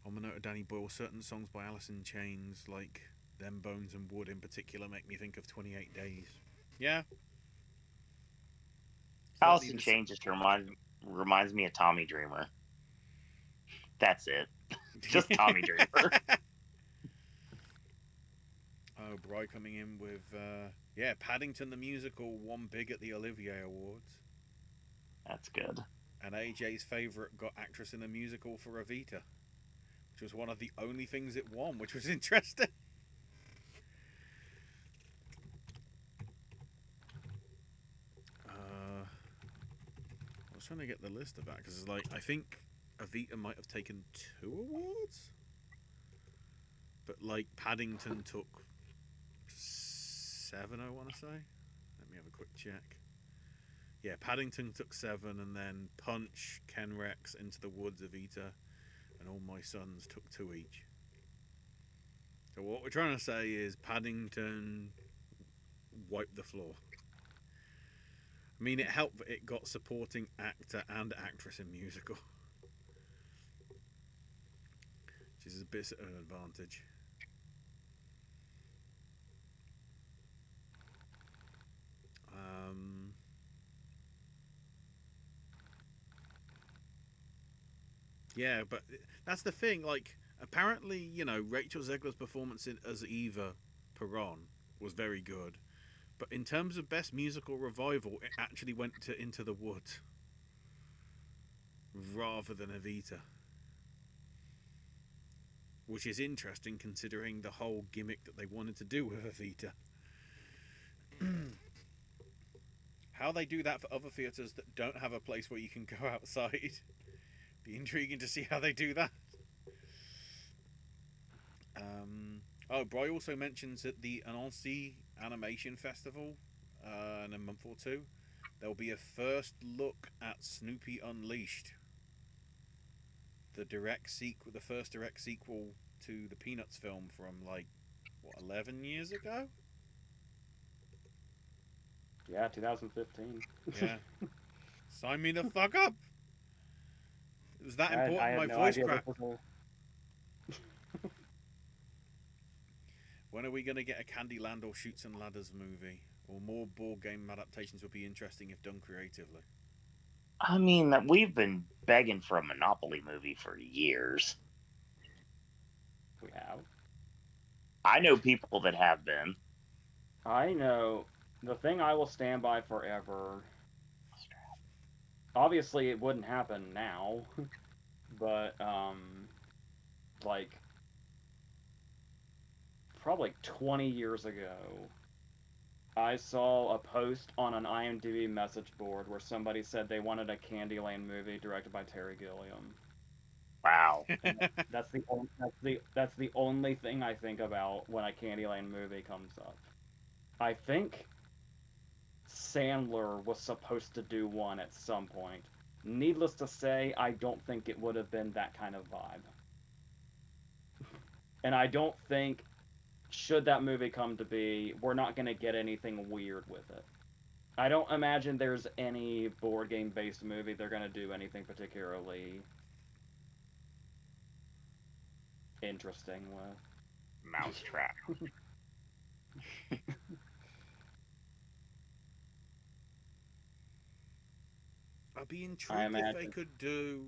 On the note of Danny Boyle, certain songs by Alice in Chains, like Them Bones and Wood in particular, make me think of 28 Days. Yeah. Alice in Chains just reminds me of Tommy Dreamer. That's it. Just Tommy Dreamer. Oh, Bry coming in with, Paddington the Musical won big at the Olivier Awards. That's good. And AJ's favourite got Actress in a Musical for Evita, which was one of the only things it won, which was interesting. I was trying to get the list of that, because I think Evita might have taken 2 awards, but Paddington took 7, I want to say. Let me have a quick check. Yeah, Paddington took 7, and then Punch, Ken Rex, Into the Woods, Evita, and All My Sons took 2 each. So what we're trying to say is Paddington wiped the floor. I mean, it helped that it got supporting actor and actress in musical, which is a bit of an advantage. Yeah, but that's the thing. Apparently, Rachel Zegler's performance as Eva Peron was very good. But in terms of best musical revival, it actually went to Into the Woods rather than Evita. Which is interesting considering the whole gimmick that they wanted to do with Evita. How they do that for other theatres that don't have a place where you can go outside. Be intriguing to see how they do that. Bry also mentions at the Annecy Animation Festival in a month or two, there'll be a first look at Snoopy Unleashed. The first direct sequel to the Peanuts film from 11 years ago? Yeah, 2015. Yeah. Sign me the fuck up! It was that important, I had my no voice idea cracked. this was When are we going to get a Candyland or Shoots and Ladders movie? Or more board game adaptations would be interesting if done creatively. I mean, we've been begging for a Monopoly movie for years. We have. I know people that have been. I know. The thing I will stand by forever. Obviously, it wouldn't happen now, but probably 20 years ago, I saw a post on an IMDb message board where somebody said they wanted a Candyland movie directed by Terry Gilliam. Wow. That's the only thing I think about when a Candyland movie comes up. I think Sandler was supposed to do one at some point. Needless to say, I don't think it would have been that kind of vibe. And I don't think, should that movie come to be, we're not going to get anything weird with it. I don't imagine there's any board game based movie they're going to do anything particularly interesting with. Mousetrap. I'd be I intrigued if they imagine. could do.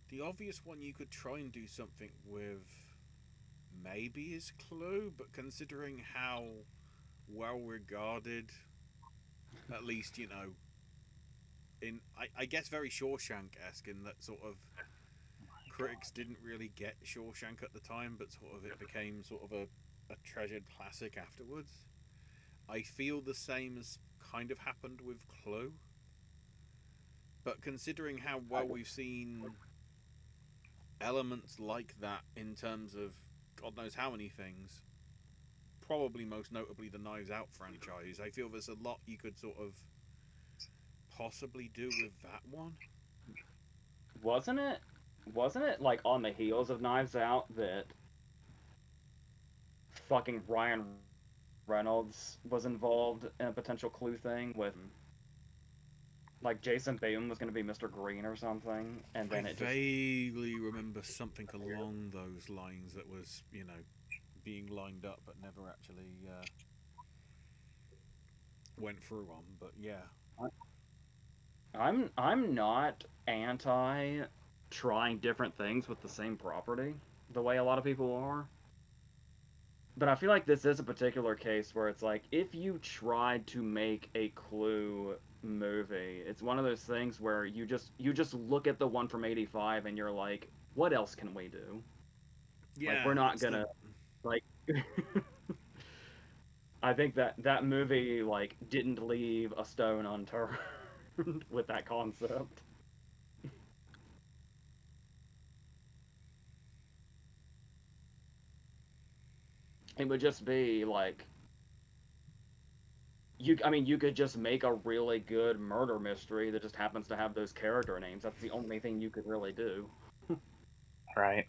The obvious one you could try and do something with maybe is Clue, but considering how well regarded, at least, in I guess very Shawshank esque in that sort of critics didn't really get Shawshank at the time, but sort of it became sort of a treasured classic afterwards. I feel the same as kind of happened with Clue, but considering how well we've seen elements like that in terms of God knows how many things, probably most notably the Knives Out franchise, I feel there's a lot you could sort of possibly do with that one. Wasn't it? Wasn't it like on the heels of Knives Out that fucking Ryan Reynolds was involved in a potential Clue thing with like Jason Bateman was going to be Mr. Green or something, and I then it just vaguely remember something along those lines that was, being lined up but never actually went through on. But yeah, I'm not anti trying different things with the same property the way a lot of people are. But I feel like this is a particular case where it's like if you tried to make a Clue movie, it's one of those things where you just look at the one from '85 and you're like, what else can we do? Like yeah, we're not it's the gonna like I think that movie like didn't leave a stone unturned with that concept. It would just be like you could just make a really good murder mystery that just happens to have those character names. That's the only thing you could really do. Right.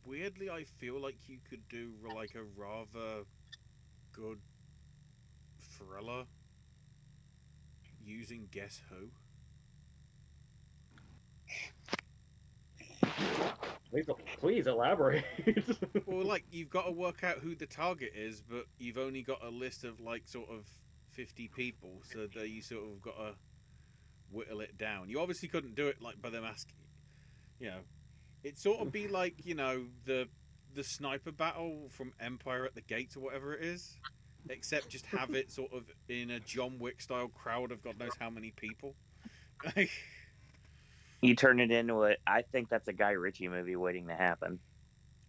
weirdly I feel like you could do like a rather good thriller using Guess Who. Please, please elaborate. Well, like you've got to work out who the target is, but you've only got a list of like sort of 50 people, so that you sort of got to whittle it down. You obviously couldn't do it like by them asking, you know, it sort of be like the sniper battle from Empire at the Gates or whatever it is, except just have it sort of in a John Wick style crowd of God knows how many people. You turn it into I think that's a Guy Ritchie movie waiting to happen.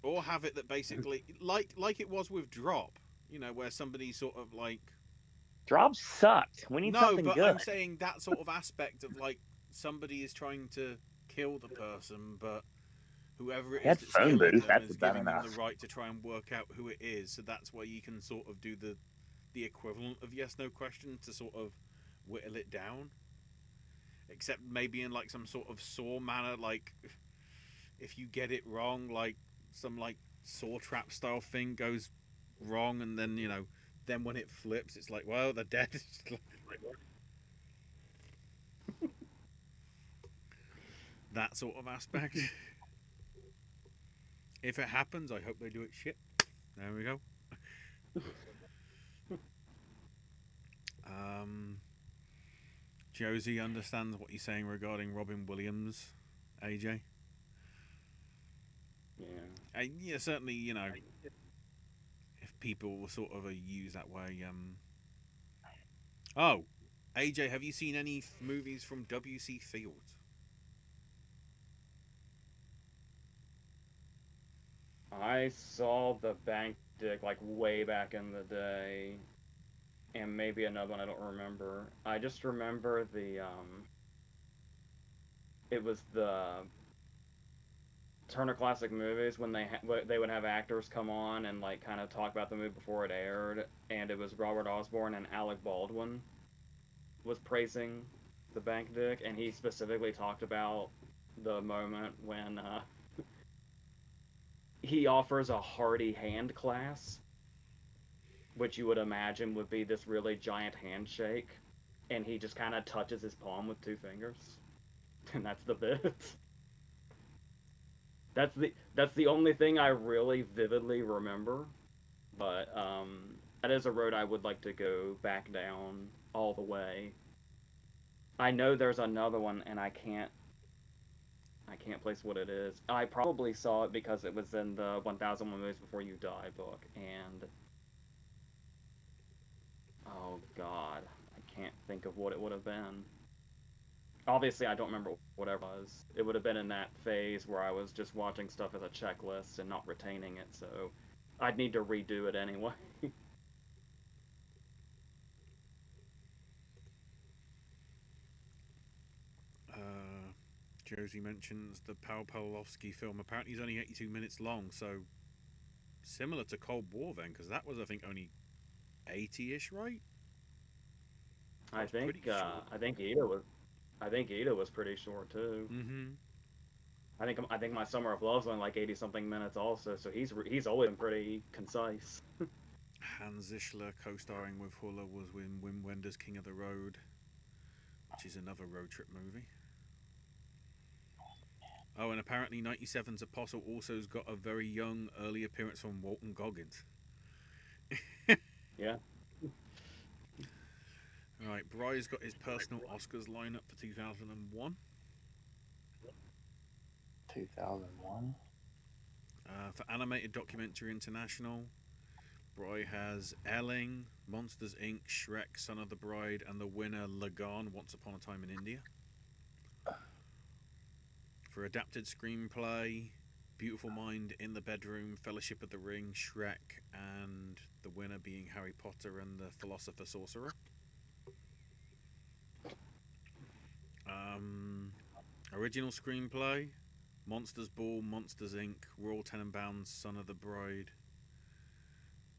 Or have it that basically like it was with Drop, where somebody sort of like Drop sucked. We need no, something but good. I'm saying that sort of aspect of like somebody is trying to kill the person, but whoever it is Had that's phone killing booth. them That's is about giving them the enough. right to try and work out who it is. So that's where you can sort of do the equivalent of yes no question to sort of whittle it down. Except maybe in like some sort of saw manner, like if you get it wrong, like some like saw trap style thing goes wrong, and then then when it flips, it's like, well, they're dead. That sort of aspect. If it happens, I hope they do it shit. There we go. Um, Josie understands what you're saying regarding Robin Williams, AJ. Yeah. Yeah, certainly, if people were sort of used that way. Oh, AJ, have you seen any movies from W.C. Fields? I saw the bank dick like way back in the day, and maybe another one I don't remember. I just remember it was the Turner Classic Movies when they would have actors come on and like kind of talk about the movie before it aired, and it was Robert Osborne and Alec Baldwin was praising the bank dick, and he specifically talked about the moment when he offers a hearty hand class, which you would imagine would be this really giant handshake, and he just kind of touches his palm with two fingers, and that's the bit. That's the only thing I really vividly remember. But that is a road I would like to go back down all the way. I know there's another one, and I can't place what it is. I probably saw it because it was in the 1001 Movies Before You Die book, and oh god, I can't think of what it would have been. Obviously, I don't remember what it was. It would have been in that phase where I was just watching stuff as a checklist and not retaining it, so I'd need to redo it anyway. Uh, Josie mentions the Paul Pawlowski film. Apparently, he's only 82 minutes long, so similar to Cold War then, because that was, I think, only 80-ish, right? That was pretty short. I think Ida was pretty short too. Mm-hmm. I think my Summer of Love's only like 80 something minutes also, so he's always been pretty concise. Hans Zisler co-starring with Huller was in Wim Wenders' King of the Road, which is another road trip movie. Oh, and apparently 97's Apostle also's got a very young early appearance from Walton Goggins. Yeah. Alright, Bry's got his personal Oscars lineup for 2001. 2001. For Animated Documentary International, Bry has Elling, Monsters Inc., Shrek, Son of the Bride, and the winner Lagan, Once Upon a Time in India. For Adapted Screenplay, Beautiful Mind, In the Bedroom, Fellowship of the Ring, Shrek, and the winner being Harry Potter and the Philosopher's Sorcerer. Original Screenplay, Monsters Ball, Monsters Inc., Royal Tenenbaums, Son of the Bride,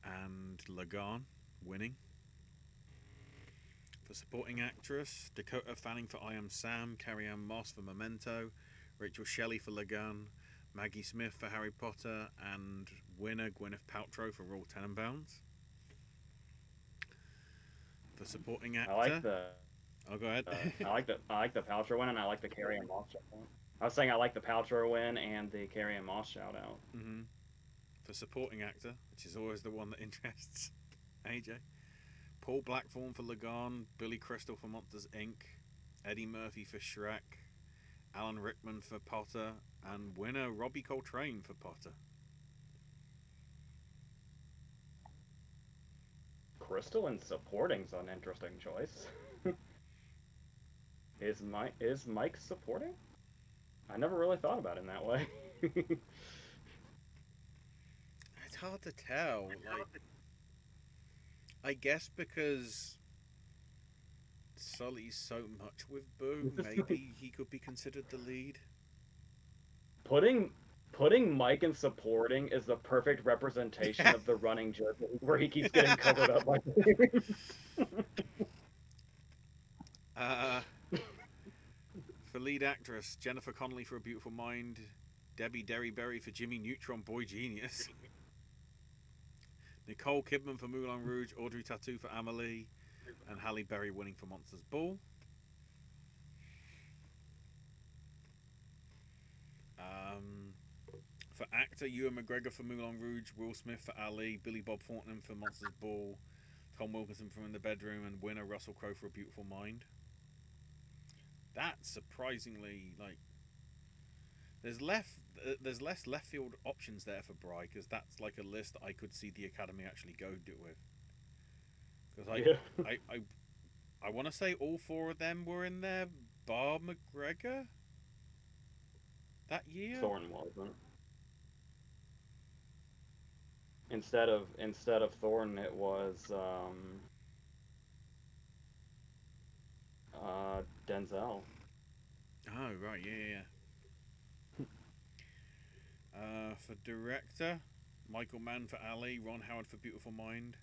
and Lagan, winning. For Supporting Actress, Dakota Fanning for I Am Sam, Carrie-Anne Moss for Memento, Rachel Shelley for Lagan, Maggie Smith for Harry Potter, and winner Gwyneth Paltrow for Royal Tenenbaums. For Supporting Actor, I like the oh, go ahead. I like the Paltrow win, and I like the Carrie and Moss shout out. I was saying I like the Paltrow win and the Carrie and Moss shout out. Mm-hmm. For Supporting Actor, which is always the one that interests AJ, Paul Blackthorne for Lagan, Billy Crystal for Monsters Inc., Eddie Murphy for Shrek, Alan Rickman for Potter, and winner Robbie Coltrane for Potter. Crystal and supporting's an interesting choice. Is Mike supporting? I never really thought about it in that way. It's hard to tell. Like, I guess because Sully's so much with Boo, maybe he could be considered the lead. putting putting Mike in supporting is the perfect representation of the running joke where he keeps getting covered up by uh, for lead actress, Jennifer Connelly for A Beautiful Mind, Debbie Derryberry for Jimmy Neutron Boy Genius, Nicole Kidman for Moulin Rouge, Audrey Tautou for Amelie, and Halle Berry winning for Monsters Ball. For actor, Ewan McGregor for Moulin Rouge, Will Smith for Ali, Billy Bob Thornton for Monsters Ball, Tom Wilkinson for In the Bedroom, and winner Russell Crowe for A Beautiful Mind. That's surprisingly, like, there's less left field options there for Bry, because that's like a list that I could see the Academy actually go do with. Because I want to say all four of them were in there, bar McGregor that year. Thorne wasn't. Instead of Thorne, it was Denzel. Oh right, yeah. For director, Michael Mann for Ali, Ron Howard for Beautiful Mind,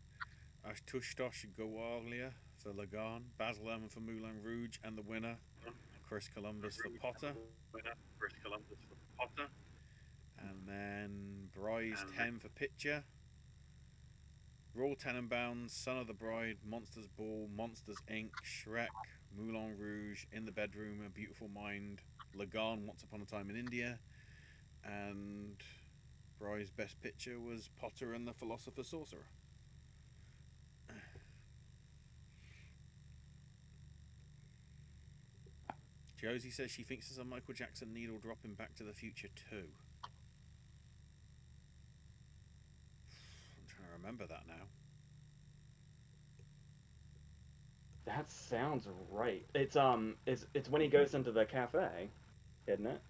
Ashutosh Gowalia for Lagan, Baz Luhrmann for Moulin Rouge, and the winner, Chris Columbus for Potter. And then Bry's 10 for picture, Royal Tenenbaums, Son of the Bride, Monsters Ball, Monsters Inc., Shrek, Moulin Rouge, In the Bedroom, A Beautiful Mind, Lagan, Once Upon a Time in India, and Bry's best picture was Potter and the Philosopher's Sorcerer. Josie says she thinks there's a Michael Jackson needle drop in Back to the Future 2. I'm trying to remember that now. That sounds right. It's when he goes into the cafe, isn't it?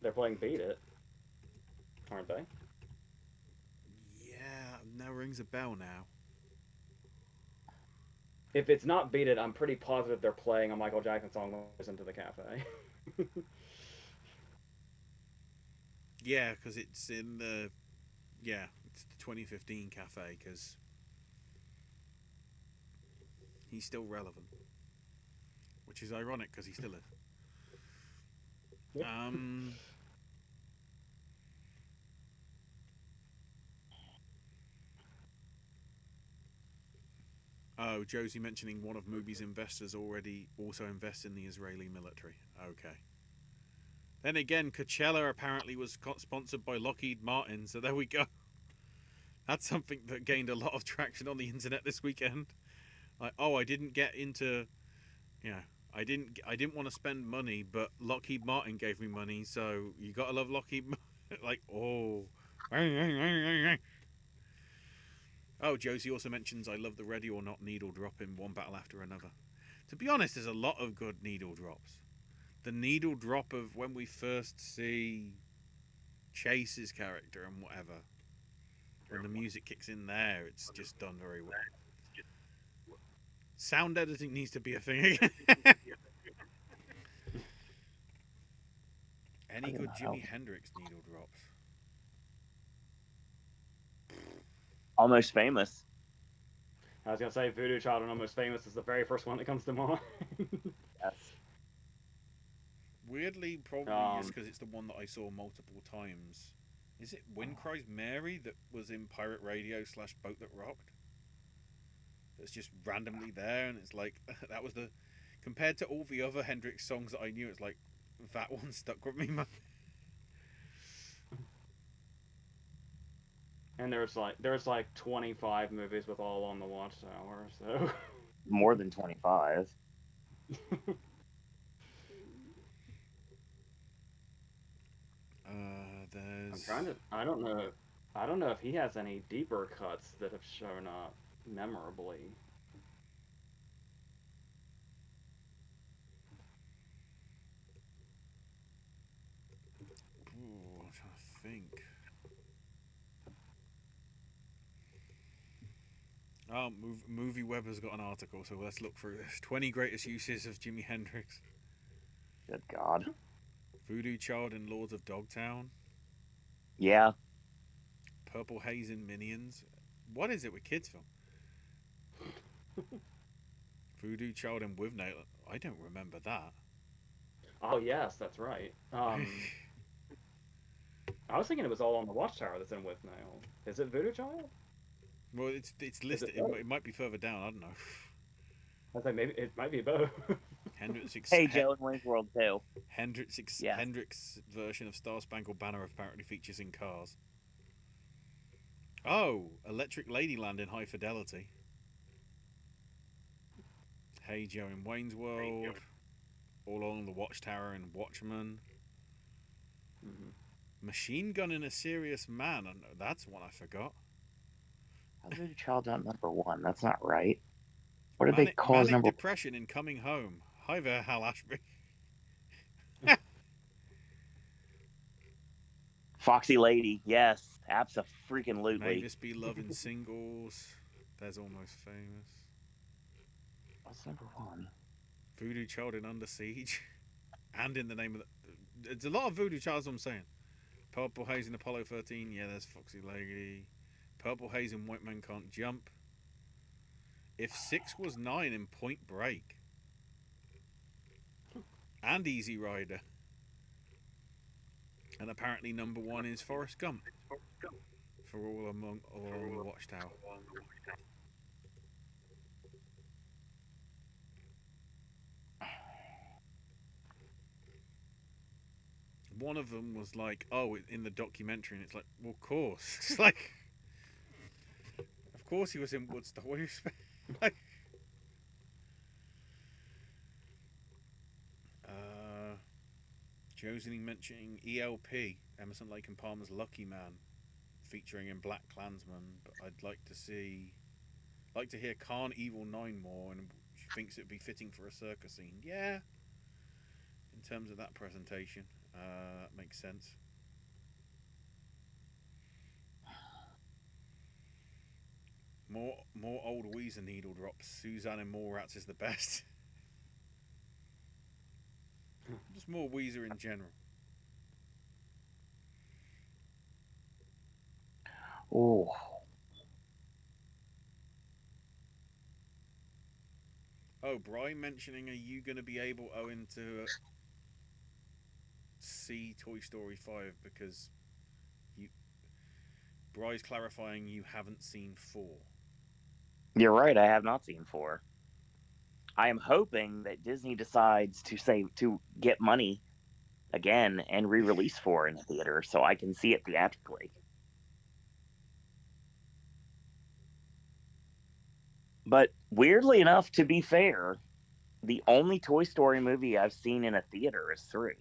They're playing Beat It, aren't they? Yeah, now rings a bell now. If it's not Beat It, I'm pretty positive they're playing a Michael Jackson song when he goes into the cafe. Yeah, because it's in the... Yeah, it's the 2015 cafe, because he's still relevant. Which is ironic, because he still is. Oh, Josie mentioning one of Mubi's investors already also invests in the Israeli military. Okay. Then again, Coachella apparently was sponsored by Lockheed Martin, so there we go. That's something that gained a lot of traction on the internet this weekend. Like, oh, I didn't get into, I didn't want to spend money, but Lockheed Martin gave me money, so you gotta love Lockheed Martin. Like, oh. Oh, Josie also mentions I love the Ready or Not needle drop in One Battle After Another. To be honest, there's a lot of good needle drops. The needle drop of when we first see Chase's character and whatever. When the music kicks in there, it's just done very well. Sound editing needs to be a thing again. Any good Jimi Hendrix needle drops? Almost Famous. I was gonna say Voodoo Child and Almost Famous is the very first one that comes to mind. Yes. Weirdly, probably just because it's the one that I saw multiple times. Is it Wind Cries Mary that was in Pirate Radio / Boat That Rocked? That's just randomly there, and it's like, that was the... Compared to all the other Hendrix songs that I knew, it's like, that one stuck with me, man. And there's like 25 movies with All on the Watchtower, so More than 25. There's... I'm trying to. I don't know if he has any deeper cuts that have shown up memorably. Ooh, I'm trying to think. Oh, Movie Webber's got an article, so let's look through this. 20 greatest uses of Jimi Hendrix. Good God. Voodoo Child in Lords of Dogtown. Yeah. Purple Haze in Minions. What is it with kids film? Voodoo Child in Withnail. I don't remember that. Oh yes, that's right. I was thinking it was All on the Watchtower that's in Withnail. Is it Voodoo Child? Well, it's listed. It might be further down. I don't know. I was like, maybe it might be both. Hey, Joe in Wayne's World too. Hendrix version of Star Spangled Banner apparently features in Cars. Oh, Electric Ladyland in High Fidelity. Hey Joe in Wayne's World. All Along the Watchtower in Watchmen. Mm-hmm. Machine Gun in A Serious Man. That's one I forgot. How's Voodoo Child not number one? That's not right. What did they call his Manic number? Depression in Coming Home. Hi there, Hal Ashby. Foxy Lady. Yes, abso-freaking-lutely. Mavis Be Love in Singles. There's Almost Famous. What's number one? Voodoo Child in Under Siege. And in the name of the... It's a lot of Voodoo Childs, I'm saying. Purple Haze in Apollo 13. Yeah, there's Foxy Lady. Purple Haze in White Man Can't Jump. If 6 was 9 in Point Break. And Easy Rider. And apparently number 1 is Forrest Gump. For All Along the Watchtower. One of them was like, oh, in the documentary, and it's like, well, of course. It's like, of course he was in Woodstock. What do you expect? Like, Josie mentioning ELP, Emerson Lake and Palmer's Lucky Man, featuring in Black Klansman, but I'd like to hear Khan Evil 9 more, and she thinks it'd be fitting for a circus scene. Yeah, in terms of that presentation, that makes sense. More old Weezer needle drops. Suzanne and Mallrats is the best. Just more Weezer in general. Oh, Oh, Brian mentioning, are you going to be able, Owen, to see Toy Story 5? Because you, Bry's clarifying you haven't seen 4. you're right. I have not seen 4. I am hoping that Disney decides to get money again and re-release 4 in the theater so I can see it theatrically. But weirdly enough, to be fair, the only Toy Story movie I've seen in a theater is 3.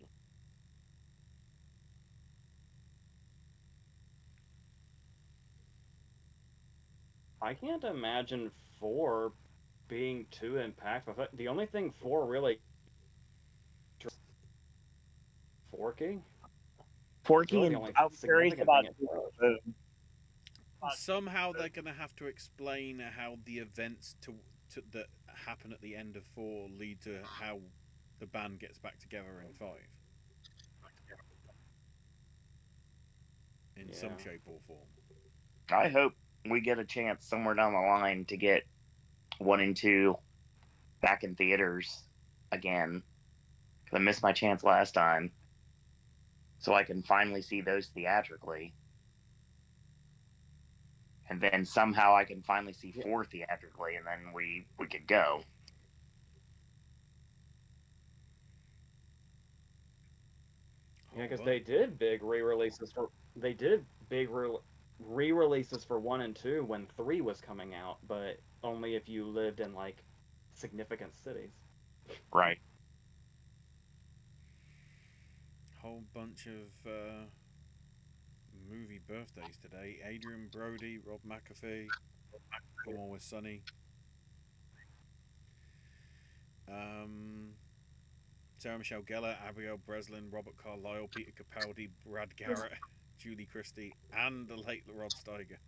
I can't imagine 4 being too impactful. The only thing 4 really Forky. It's Forky really the and only I was curious significant about thing it Somehow they're going to have to explain how the events that happen at the end of 4 lead to how the band gets back together in 5. In some Yeah. shape or form. I hope we get a chance somewhere down the line to get 1 and 2 back in theaters again. I missed my chance last time. So I can finally see those theatrically. And then somehow I can finally see 4 theatrically, and then we could go. Yeah, because they did big re-releases for re-releases for 1 and 2 when 3 was coming out, but only if you lived in like significant cities. Right. Whole bunch of movie birthdays today. Adrian Brody, Rob McAfee, Come On with Sunny. Sarah Michelle Gellar, Abigail Breslin, Robert Carlyle, Peter Capaldi, Brad Garrett, Julie Christie, and the late Rod Steiger.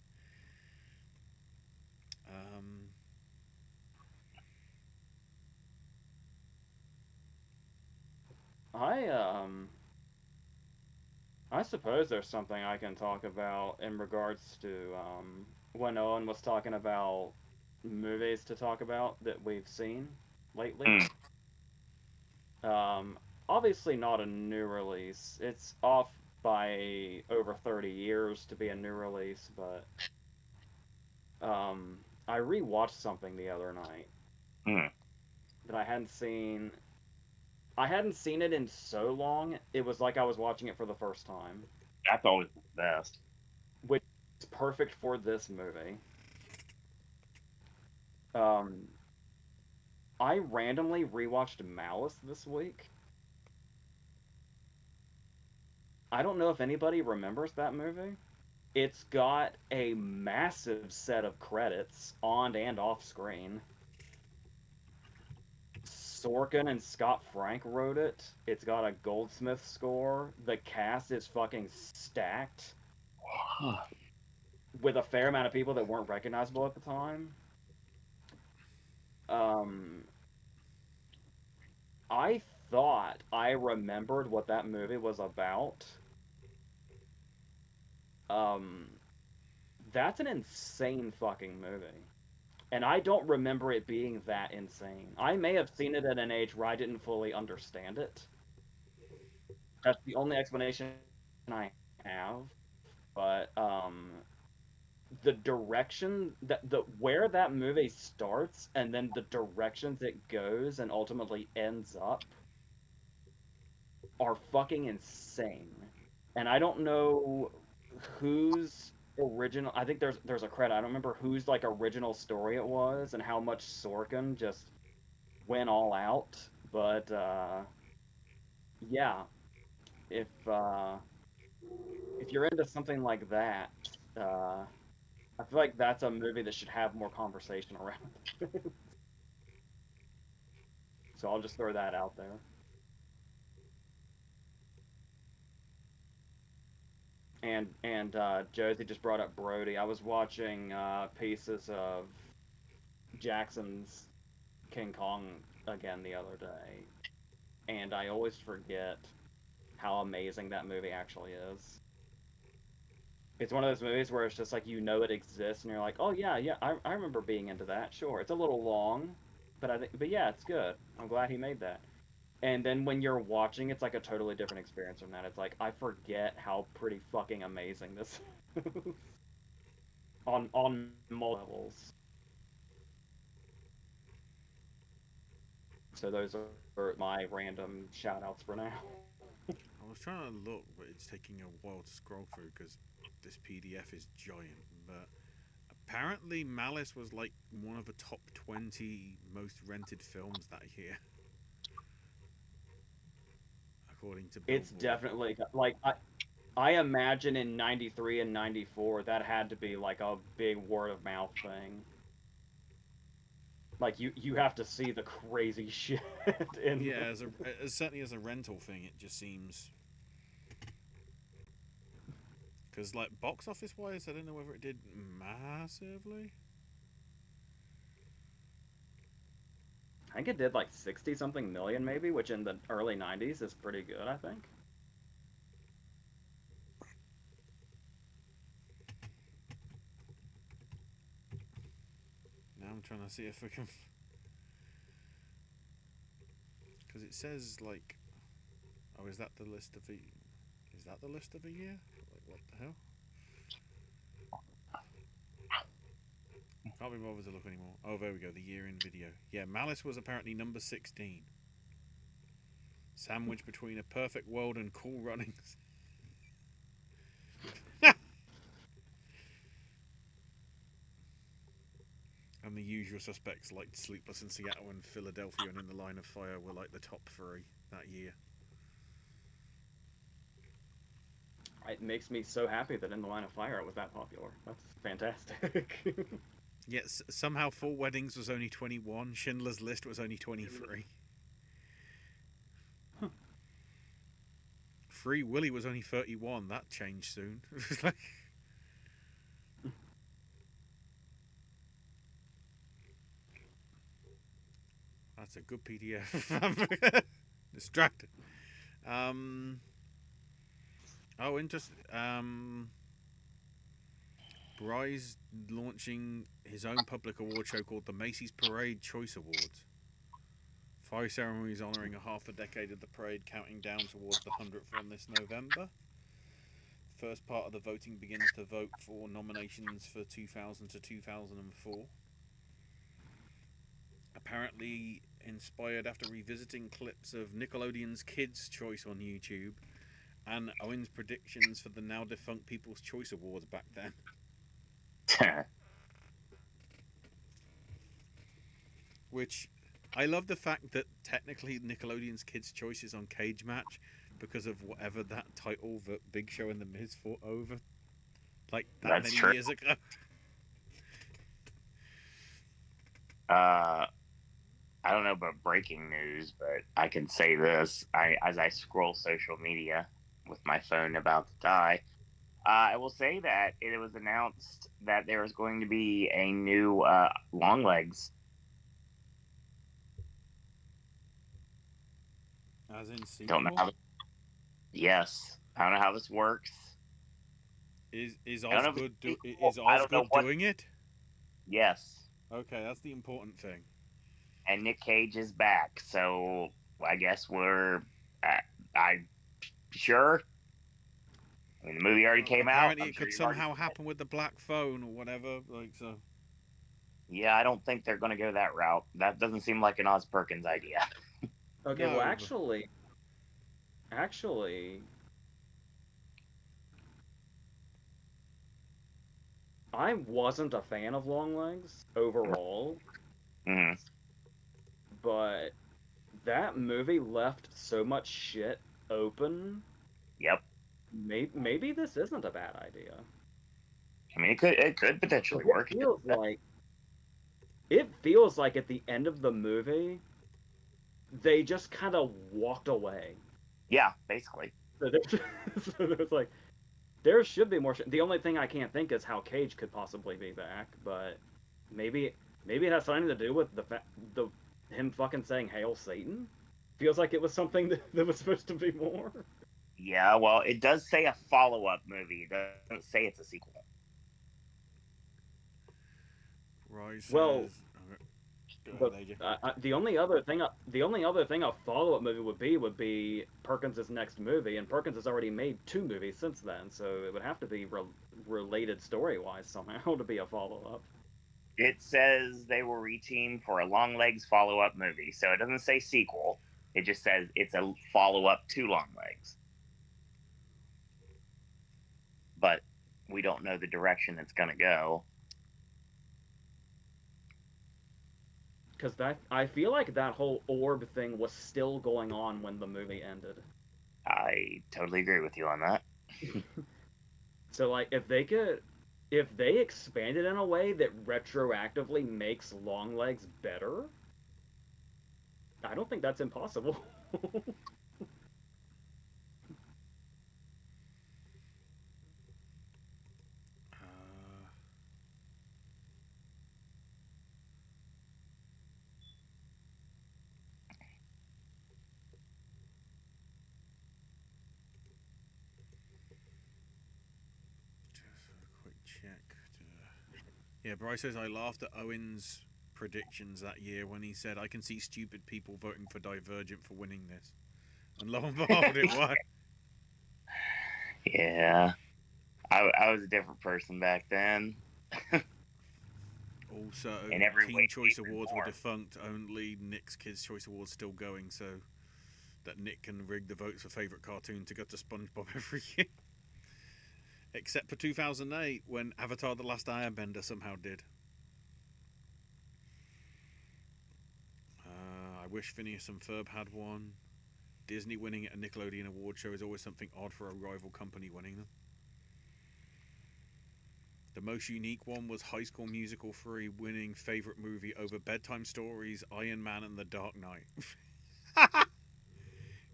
I I suppose there's something I can talk about in regards to when Owen was talking about movies to talk about that we've seen lately. Mm. Obviously not a new release. It's off by over 30 years to be a new release, but I rewatched something the other night Mm. that I hadn't seen. I hadn't seen it in so long. It was like I was watching it for the first time, That's always the best. which is perfect for this movie. Um, I randomly rewatched Malice this week. I don't know if anybody remembers that movie. It's got a massive set of credits on and off screen. Sorkin and Scott Frank wrote it. It's got a Goldsmith score. The cast is fucking stacked with a fair amount of people that weren't recognizable at the time. Um, I thought I remembered what that movie was about. Um, that's an insane fucking movie. And I don't remember it being that insane. I may have seen it at an age where I didn't fully understand it. That's the only explanation I have. But the direction that the where that movie starts and then the directions it goes and ultimately ends up are fucking insane. And I don't know whose original. I think there's a credit. I don't remember whose like original story it was and how much Sorkin just went all out. But yeah, if you're into something like that, uh, I feel like that's a movie that should have more conversation around it. So I'll just throw that out there. And Josie just brought up Brody. I was watching pieces of Jackson's King Kong again the other day, and I always forget how amazing that movie actually is. It's one of those movies where it's just like you know it exists, and you're like, oh yeah, yeah, I remember being into that. Sure, it's a little long, but but yeah, it's good. I'm glad he made that. And then when you're watching, it's like a totally different experience from that. It's like I forget how pretty fucking amazing this is on multiple levels. So those are my random shout outs for now. I was trying to look, but it's taking a while to scroll through because this PDF is giant. But apparently, Malice was like one of the top 20 most rented films that year, according to It's Billboard. definitely like I imagine in '93 and '94 that had to be like a big word of mouth thing. Like you have to see the crazy shit in Yeah, the. as certainly as a rental thing, it just seems because like box office wise, I don't know whether it did massively. I think it did like 60 something million maybe, which in the early '90s is pretty good. I think. Now I'm trying to see if I can, because it says like, oh, is that the list of the? Is that the list of the year? Like what the hell? Can't be bothered to look anymore. Oh, there we go. The year in video. Yeah, Malice was apparently number 16. Sandwiched between A Perfect World and Cool Runnings. And the usual suspects like Sleepless in Seattle and Philadelphia and In the Line of Fire were like the top three that year. It makes me so happy that In the Line of Fire was that popular. That's fantastic. Yes, somehow Four Weddings was only 21. Schindler's List was only 23. Free Willy was only 31. That changed soon. That's a good PDF. Distracted. Um. Oh, interesting. Bry's launching his own public award show called the Macy's Parade Choice Awards. 5 ceremonies honouring a half a decade of the parade, counting down towards the 100th on this November. First part of the voting begins to vote for nominations for 2000 to 2004. Apparently inspired after revisiting clips of Nickelodeon's Kids' Choice on YouTube and Owen's predictions for the now defunct People's Choice Awards back then. Which I love the fact that technically Nickelodeon's Kids' Choice is on Cage Match because of whatever that title that Big Show and The Miz fought over like that That's many true. years ago. I don't know about breaking news, but I can say this: as I scroll social media with my phone about to die, I will say that it was announced that there was going to be a new long legs. As in Don't know sequel? how. Yes, I don't know how this works. Is I don't know if Osgood it's sequel. is I don't know Osgood what. doing it? Yes, Okay, that's the important thing. and Nick Cage is back, so I guess we're. I sure. I mean, the movie already Well, came out. apparently, I'm it sure could you've already somehow seen it. happen with the black phone or whatever. Like so. Yeah, I don't think they're going to go that route. That doesn't seem like an Oz Perkins idea. Okay, well No. actually, I wasn't a fan of Longlegs overall, Mm. but that movie left so much shit open Yep. Maybe this isn't a bad idea. I mean, it could potentially work. It feels like at the end of the movie they just kind of walked away. Yeah, basically. So so there's like there should be more. The only thing I can't think is how Cage could possibly be back, but maybe maybe it has something to do with the him fucking saying "Hail Satan." Feels like it was something that was supposed to be more. Yeah, well, it does say a follow-up movie. It doesn't say it's a sequel. Right Well, says. Okay. Go but ahead, AJ. the only other thing a follow up movie would be Perkins's next movie, and Perkins has already made 2 movies since then, so it would have to be related story wise somehow to be a follow up. It says they will reteam for a Long Legs follow-up movie, so it doesn't say sequel. It just says it's a follow-up to Long Legs. But we don't know the direction it's going to go. Because that I feel like that whole orb thing was still going on when the movie ended. I totally agree with you on that. So like if they expand it in a way that retroactively makes Longlegs better, I don't think that's impossible. Uh, just a quick check. Yeah, Bryce says I laughed at Owen's predictions that year when he said, "I can see stupid people voting for Divergent for winning this," and lo and behold, it won. Yeah. I was a different person back then. Also, In every way, Teen Choice shape, and Awards were form. defunct. Only Nick's Kids Choice Awards still going, so that Nick can rig the votes for favourite cartoon to go to SpongeBob every year. Except for 2008, when Avatar: The Last Airbender somehow did. I wish Phineas and Ferb had one. Disney winning at a Nickelodeon award show is always something odd for a rival company winning them. The most unique one was High School Musical 3 winning favourite movie over Bedtime Stories, Iron Man, and The Dark Knight.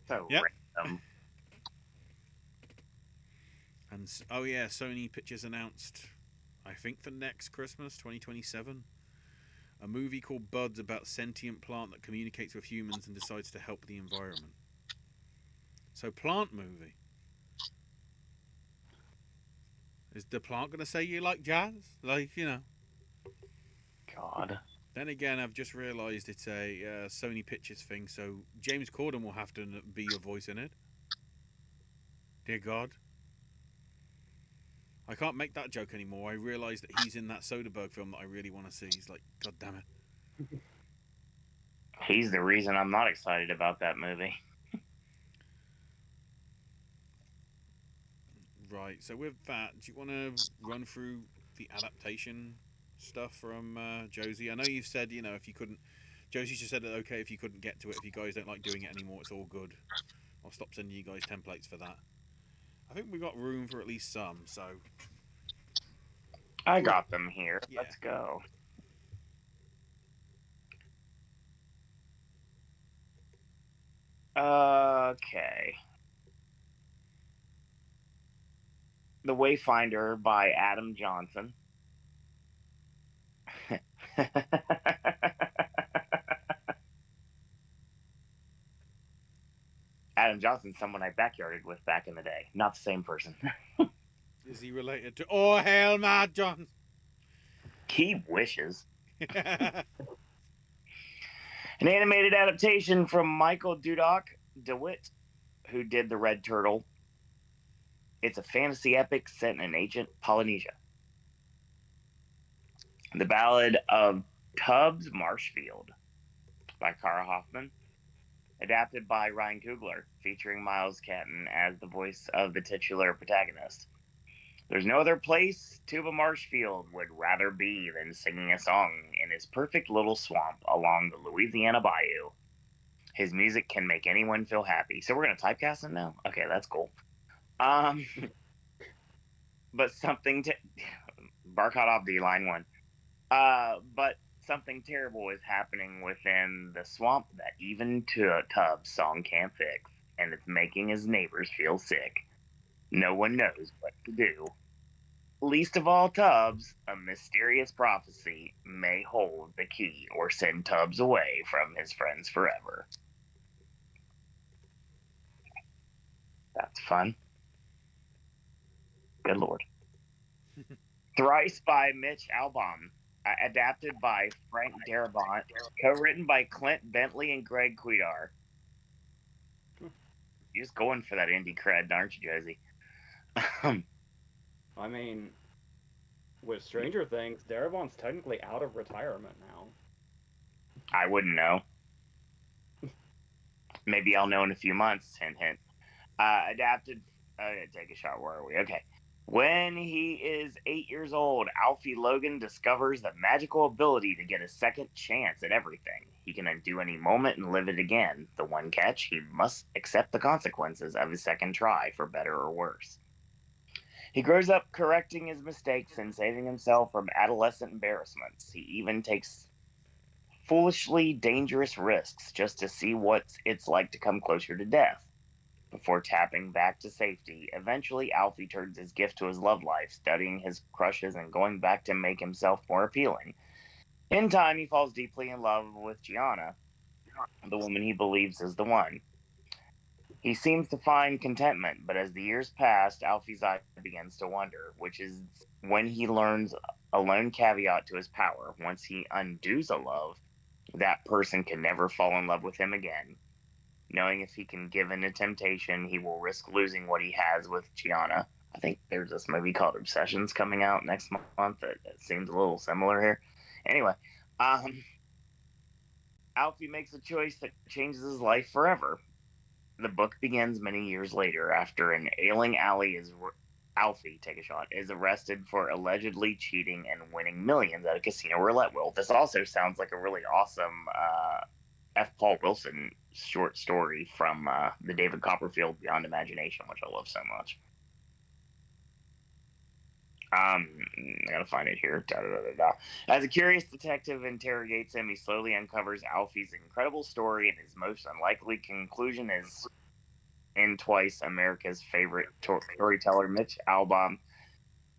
So Yep. random. And oh yeah, Sony Pictures announced, I think for next Christmas, 2027, a movie called Buds about a sentient plant that communicates with humans and decides to help the environment. So plant movie. Is the plant gonna say you like jazz? Like, you know. God. Then again, I've just realised it's a Sony Pictures thing, so James Corden will have to be your voice in it. Dear God. I can't make that joke anymore. I realise that he's in that Soderbergh film that I really want to see. He's like, God damn it. He's the reason I'm not excited about that movie. Right, so with that, do you want to run through the adaptation stuff from Josie? I know you've said, if you couldn't. Josie just said that okay if you couldn't get to it. If you guys don't like doing it anymore, it's all good. I'll stop sending you guys templates for that. I think we got room for at least some, so. I got them here. Yeah. Let's go. Okay. The Wayfinder by Adam Johnson. Adam Johnson's someone I backyarded with back in the day. Not the same person. Is he related to? Oh hell, Matt John. He wishes. An animated adaptation from Michael Dudok DeWitt, who did The Red Turtle. It's a fantasy epic set in ancient Polynesia. The Ballad of Tubbs Marshfield by Cara Hoffman, adapted by Ryan Coogler, featuring Miles Catton as the voice of the titular protagonist. There's no other place Tuba Marshfield would rather be than singing a song in his perfect little swamp along the Louisiana Bayou. His music can make anyone feel happy. So we're going to typecast him now? Okay, that's cool. Um, but something to Barcott off the line one. But something terrible is happening within the swamp that even Tubbs' song can't fix, and it's making his neighbors feel sick. No one knows what to do. Least of all Tubbs, a mysterious prophecy may hold the key or send Tubbs away from his friends forever. That's fun. Good lord. Thrice by Mitch Albom. Adapted by Frank Darabont. Co-written by Clint Bentley and Greg Cuidar. You're just going for that indie cred, aren't you, Josie? I mean, with Stranger Things, Darabont's technically out of retirement now. I wouldn't know. Maybe I'll know in a few months. Hint, hint. Adapted. Take a shot. Where are we? Okay. When he is 8 years old, Alfie Logan discovers the magical ability to get a second chance at everything. He can undo any moment and live it again. The one catch, he must accept the consequences of his second try, for better or worse. He grows up correcting his mistakes and saving himself from adolescent embarrassments. He even takes foolishly dangerous risks just to see what it's like to come closer to death. Before tapping back to safety, eventually Alfie turns his gift to his love life, studying his crushes and going back to make himself more appealing. In time, he falls deeply in love with Gianna, the woman he believes is the one. He seems to find contentment, but as the years pass, Alfie's eye begins to wander, which is when he learns a lone caveat to his power. Once he undoes a love, that person can never fall in love with him again. Knowing if he can give in to temptation, he will risk losing what he has with Gianna. I think there's this movie called Obsessions coming out next month that seems a little similar here. Anyway, Alfie makes a choice that changes his life forever. The book begins many years later after an ailing Alfie, take a shot, is arrested for allegedly cheating and winning millions at a casino roulette wheel. This also sounds like a really awesome F. Paul Wilson short story from the David Copperfield Beyond Imagination, which I love so much. I gotta find it here. Da, da, da, da. As a curious detective interrogates him, he slowly uncovers Alfie's incredible story, and his most unlikely conclusion is in Twice, America's favorite storyteller, Mitch Albom,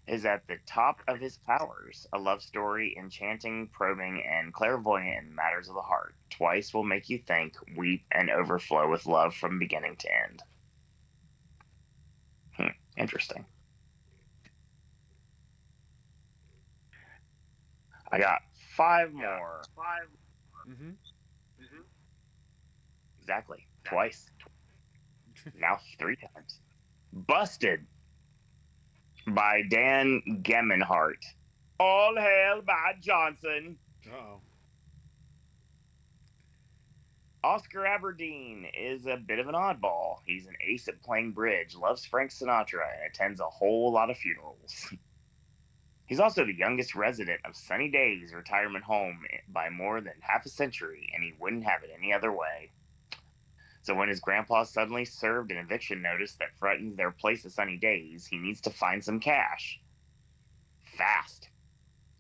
is at the top of his powers. A love story, enchanting, probing, and clairvoyant in matters of the heart. Twice will make you think, weep, and overflow with love from beginning to end. Interesting. I got 5 more. Mm-hmm. Exactly. Twice. Now 3 times. Busted by Dan Gemmenhart. All hail Matt Johnson. Uh-oh. Oscar Aberdeen is a bit of an oddball. He's an ace at playing bridge, loves Frank Sinatra, and attends a whole lot of funerals. He's also the youngest resident of Sunny Days retirement home by more than half a century, and he wouldn't have it any other way. So when his grandpa suddenly served an eviction notice that threatens their place of Sunny Days, he needs to find some cash. Fast.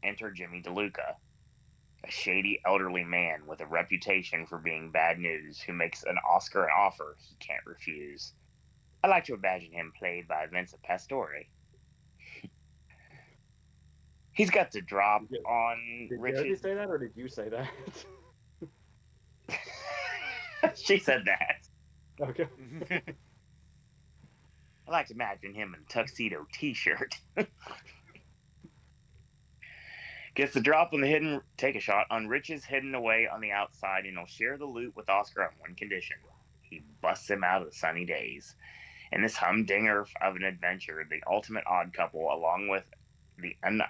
Enter Jimmy DeLuca, a shady elderly man with a reputation for being bad news who makes an Oscar an offer he can't refuse. I like to imagine him played by Vincent Pastore. He's got the drop on Did Rich's... Josie say that, or did you say that? She said that. Okay. I like to imagine him in a tuxedo t-shirt. Gets the drop on the hidden... Take a shot on Rich's hidden away on the outside, and he'll share the loot with Oscar on one condition. He busts him out of the Sunny Days. In this humdinger of an adventure, the ultimate odd couple, along with the an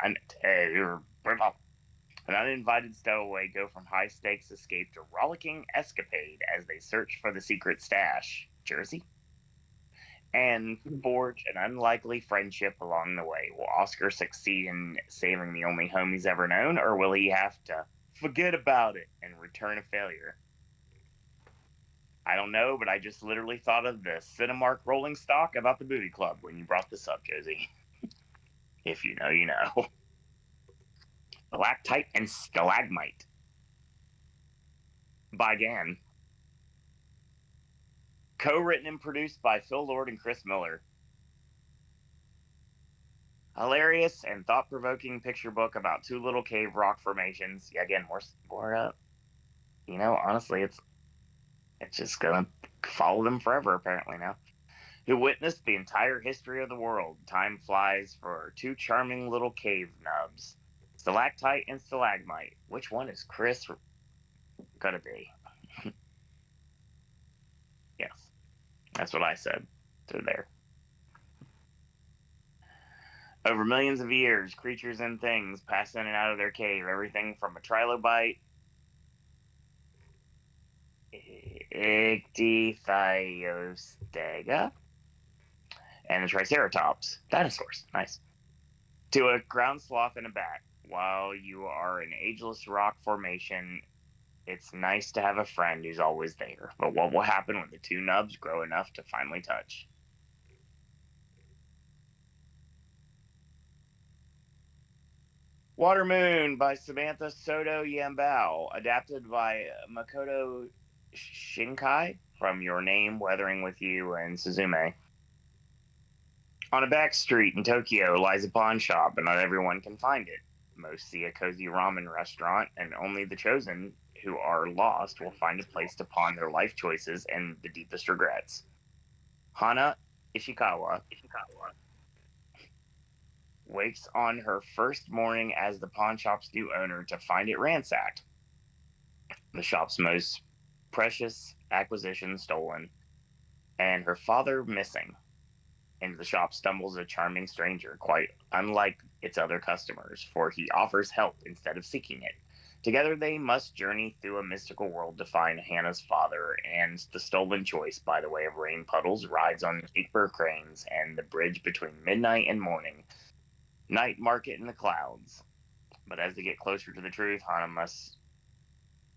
uninvited stowaway, go from high-stakes escape to rollicking escapade as they search for the secret stash. Jersey? And forge an unlikely friendship along the way. Will Oscar succeed in saving the only home he's ever known, or will he have to forget about it and return a failure? I don't know, but I just literally thought of the Cinemark rolling stock about the booty club when you brought this up, Josie. If you know, you know. Stalactite and Stalagmite by Gann. Co-written and produced by Phil Lord and Chris Miller. Hilarious and thought-provoking picture book about two little cave rock formations. Yeah, again, more honestly, it's just gonna follow them forever, apparently now. Who witnessed the entire history of the world. Time flies for two charming little cave nubs. Stalactite and Stalagmite. Which one is Chris gonna be? Yes, that's what I said through there. Over millions of years, creatures and things pass in and out of their cave. Everything from a trilobite, Ichthyostega, and a triceratops. Dinosaurs. Nice. To a ground sloth and a bat. While you are an ageless rock formation, it's nice to have a friend who's always there. But what will happen when the two nubs grow enough to finally touch? Water Moon by Samantha Soto Yambao, adapted by Makoto Shinkai from Your Name, Weathering with You, and Suzume. On a back street in Tokyo lies a pawn shop, and not everyone can find it. Most see a cozy ramen restaurant, and only the chosen who are lost will find a place to pawn their life choices and the deepest regrets. Hana Ishikawa wakes on her first morning as the pawn shop's new owner to find it ransacked. The shop's most precious acquisition stolen, and her father missing. Into the shop stumbles a charming stranger, quite unlike its other customers, for he offers help instead of seeking it. Together they must journey through a mystical world to find Hannah's father, and the stolen choice, by the way of rain puddles, rides on paper cranes and the bridge between midnight and morning. Night market in the clouds. But as they get closer to the truth, Hannah must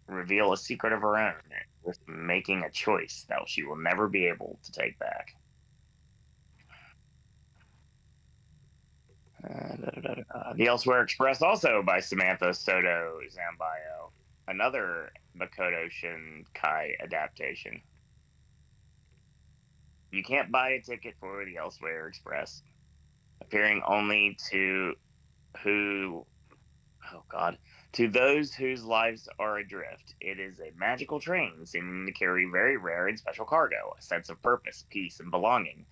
reveal a secret of her own, with making a choice that she will never be able to take back. The Elsewhere Express, also by Samantha Soto Zambayo, another Makoto Shinkai adaptation. You can't buy a ticket for the Elsewhere Express, appearing only to those whose lives are adrift. It is a magical train seeming to carry very rare and special cargo, a sense of purpose, peace, and belonging.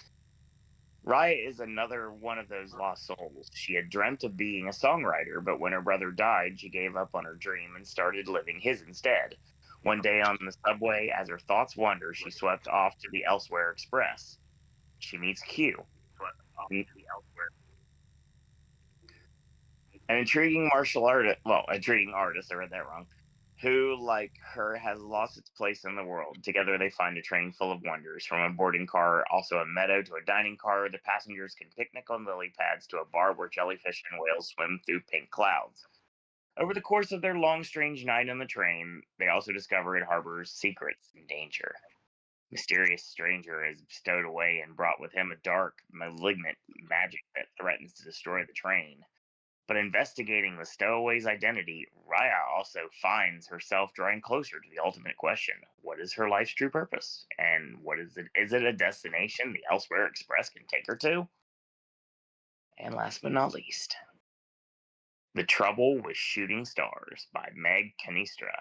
Raya is another one of those lost souls. She had dreamt of being a songwriter, but when her brother died, she gave up on her dream and started living his instead. One day on the subway, as her thoughts wander, she swept off to the Elsewhere Express. She meets Q, an intriguing intriguing artist, I read that wrong, who, like her, has lost its place in the world. Together they find a train full of wonders, from a boarding car, also a meadow, to a dining car. The passengers can picnic on lily pads, to a bar where jellyfish and whales swim through pink clouds. Over the course of their long, strange night on the train, they also discover it harbors secrets and danger. Mysterious stranger is stowed away and brought with him a dark, malignant magic that threatens to destroy the train. But investigating the stowaway's identity, Raya also finds herself drawing closer to the ultimate question. What is her life's true purpose? And what is it? Is it a destination the Elsewhere Express can take her to? And last but not least, The Trouble with Shooting Stars by Meg Canistra.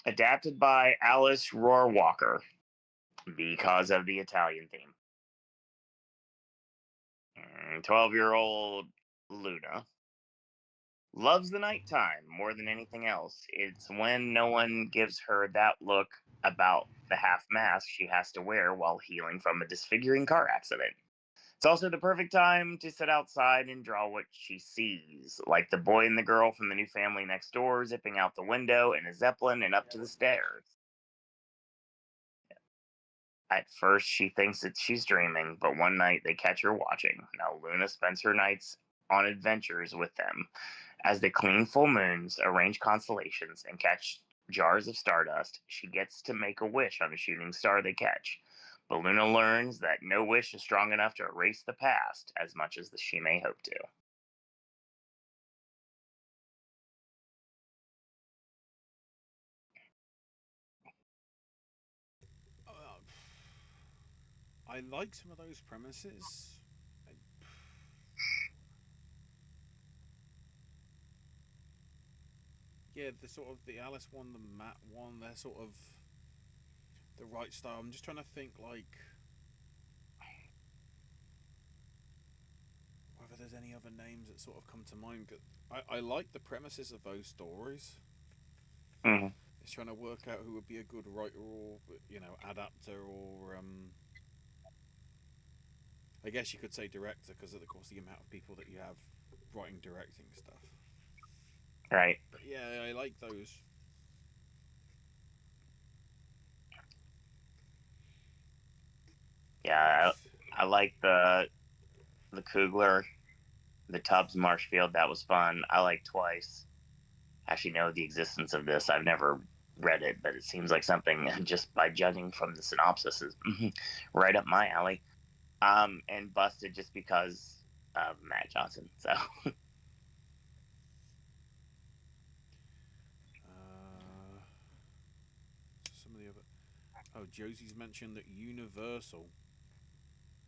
Adapted by Alice Rohrwacher because of the Italian theme. 12-year-old Luna loves the nighttime more than anything else. It's when no one gives her that look about the half mask she has to wear while healing from a disfiguring car accident. It's also the perfect time to sit outside and draw what she sees, like the boy and the girl from the new family next door zipping out the window in a Zeppelin and up to the stairs. At first, she thinks that she's dreaming, but one night they catch her watching. Now, Luna spends her nights on adventures with them as they clean full moons, arrange constellations, and catch jars of stardust. She gets to make a wish on a shooting star they catch. But Luna learns that no wish is strong enough to erase the past as much as she may hope to. Uh, I like some of those premises. Yeah, the sort of the Alice one, the Matt one, they're sort of the right style. I'm just trying to think like whether there's any other names that sort of come to mind. I like the premises of those stories. Mm-hmm. It's trying to work out who would be a good writer or adapter or I guess you could say director because of course the amount of people that you have writing directing stuff. Right. But yeah, I like those. Yeah, I like the Kugler, the Tubbs Marshfield. That was fun. I like Twice. Actually know the existence of this. I've never read it, but it seems like something just by judging from the synopsis is right up my alley. And Busted just because of Matt Johnson. So Some of the other. Oh, Josie's mentioned that Universal,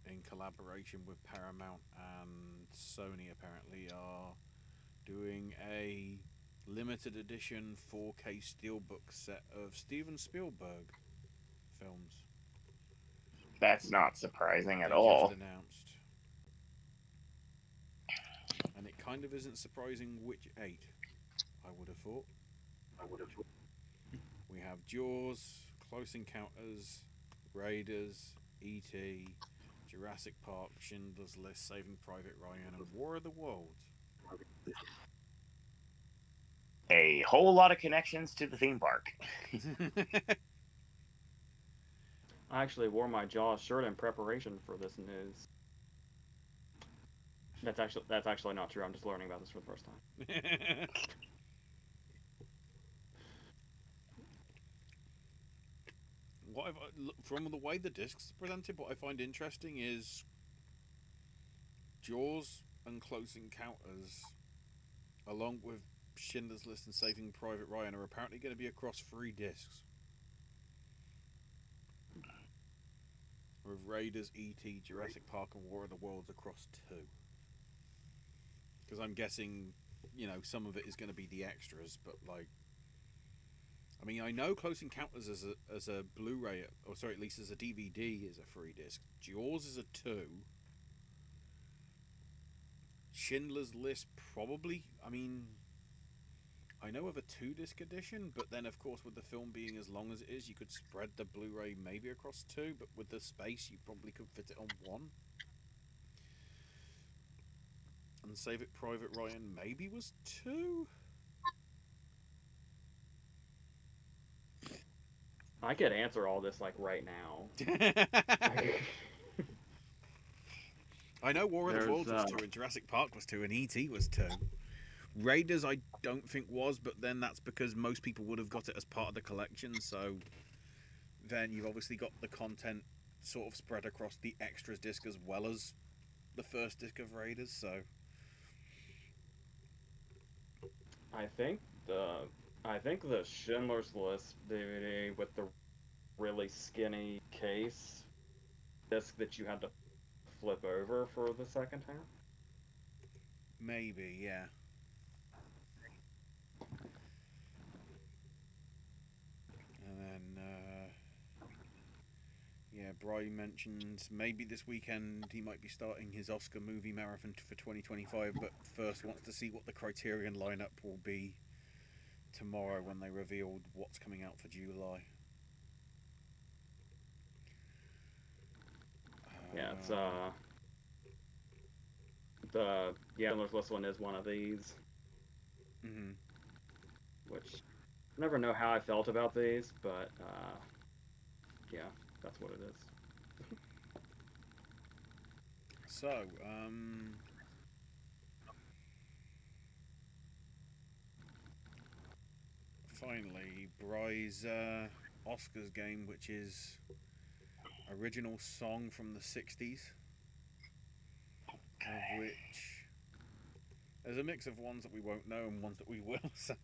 in collaboration with Paramount and Sony, apparently are doing a limited edition 4K steelbook set of Steven Spielberg films. that's not surprising at They just all. announced. And it kind of isn't surprising which 8, I would have thought. We have Jaws, Close Encounters, Raiders, E.T., Jurassic Park, Schindler's List, Saving Private Ryan, and War of the Worlds. A whole lot of connections to the theme park. I actually wore my Jaws shirt in preparation for this news. That's actually not true. I'm just learning about this for the first time. From the way the discs are presented, what I find interesting is Jaws and Close Encounters, along with Schindler's List and Saving Private Ryan, are apparently going to be across 3 discs. With Raiders, E.T., Jurassic Park, and War of the Worlds across 2. Because I'm guessing, some of it is going to be the extras, but I mean, I know Close Encounters as a Blu-ray, or sorry, at least as a DVD, is a 3 disc. Jaws is a 2. Schindler's List probably. I mean, I know of a 2-disc edition, but then of course with the film being as long as it is, you could spread the Blu-ray maybe across 2, but with the space, you probably could fit it on 1. And Save It Private Ryan maybe was 2. I could answer all this like right now. I know War of the Worlds was 2, and Jurassic Park was 2, and E.T. was 2. Raiders I don't think was, but then that's because most people would have got it as part of the collection, so then you've obviously got the content sort of spread across the extras disc as well as the first disc of Raiders, so I think the Schindler's List DVD with the really skinny case disc that you had to flip over for the second half. maybe, yeah. And then, yeah, Bri mentioned maybe this weekend he might be starting his Oscar movie marathon for 2025, but first wants to see what the Criterion lineup will be tomorrow when they revealed what's coming out for July. Yeah, it's the Schindler's List one is one of these. Mm-hmm. Which I never know how I felt about these, but yeah, that's what it is. So, finally, Bry's Oscars game, which is original song from the 60s, of which there's a mix of ones that we won't know and ones that we will. So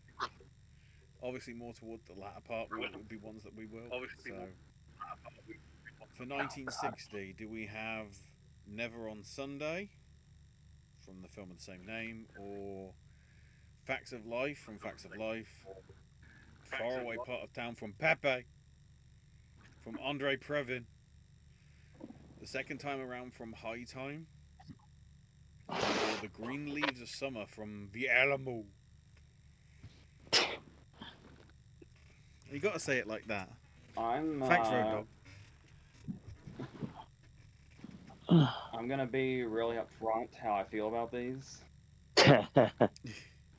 obviously, more toward the latter part will be ones that we will. So for 1960, do we have Never on Sunday from the film of the same name, or Facts of Life from Facts of Life, Faraway Part of Town from Pepe, from Andre Previn, the second time around from High Time, or The Green Leaves of Summer from The Alamo? You gotta say it like that. I'm Thanks, Road Dog. I'm gonna be really upfront how I feel about these.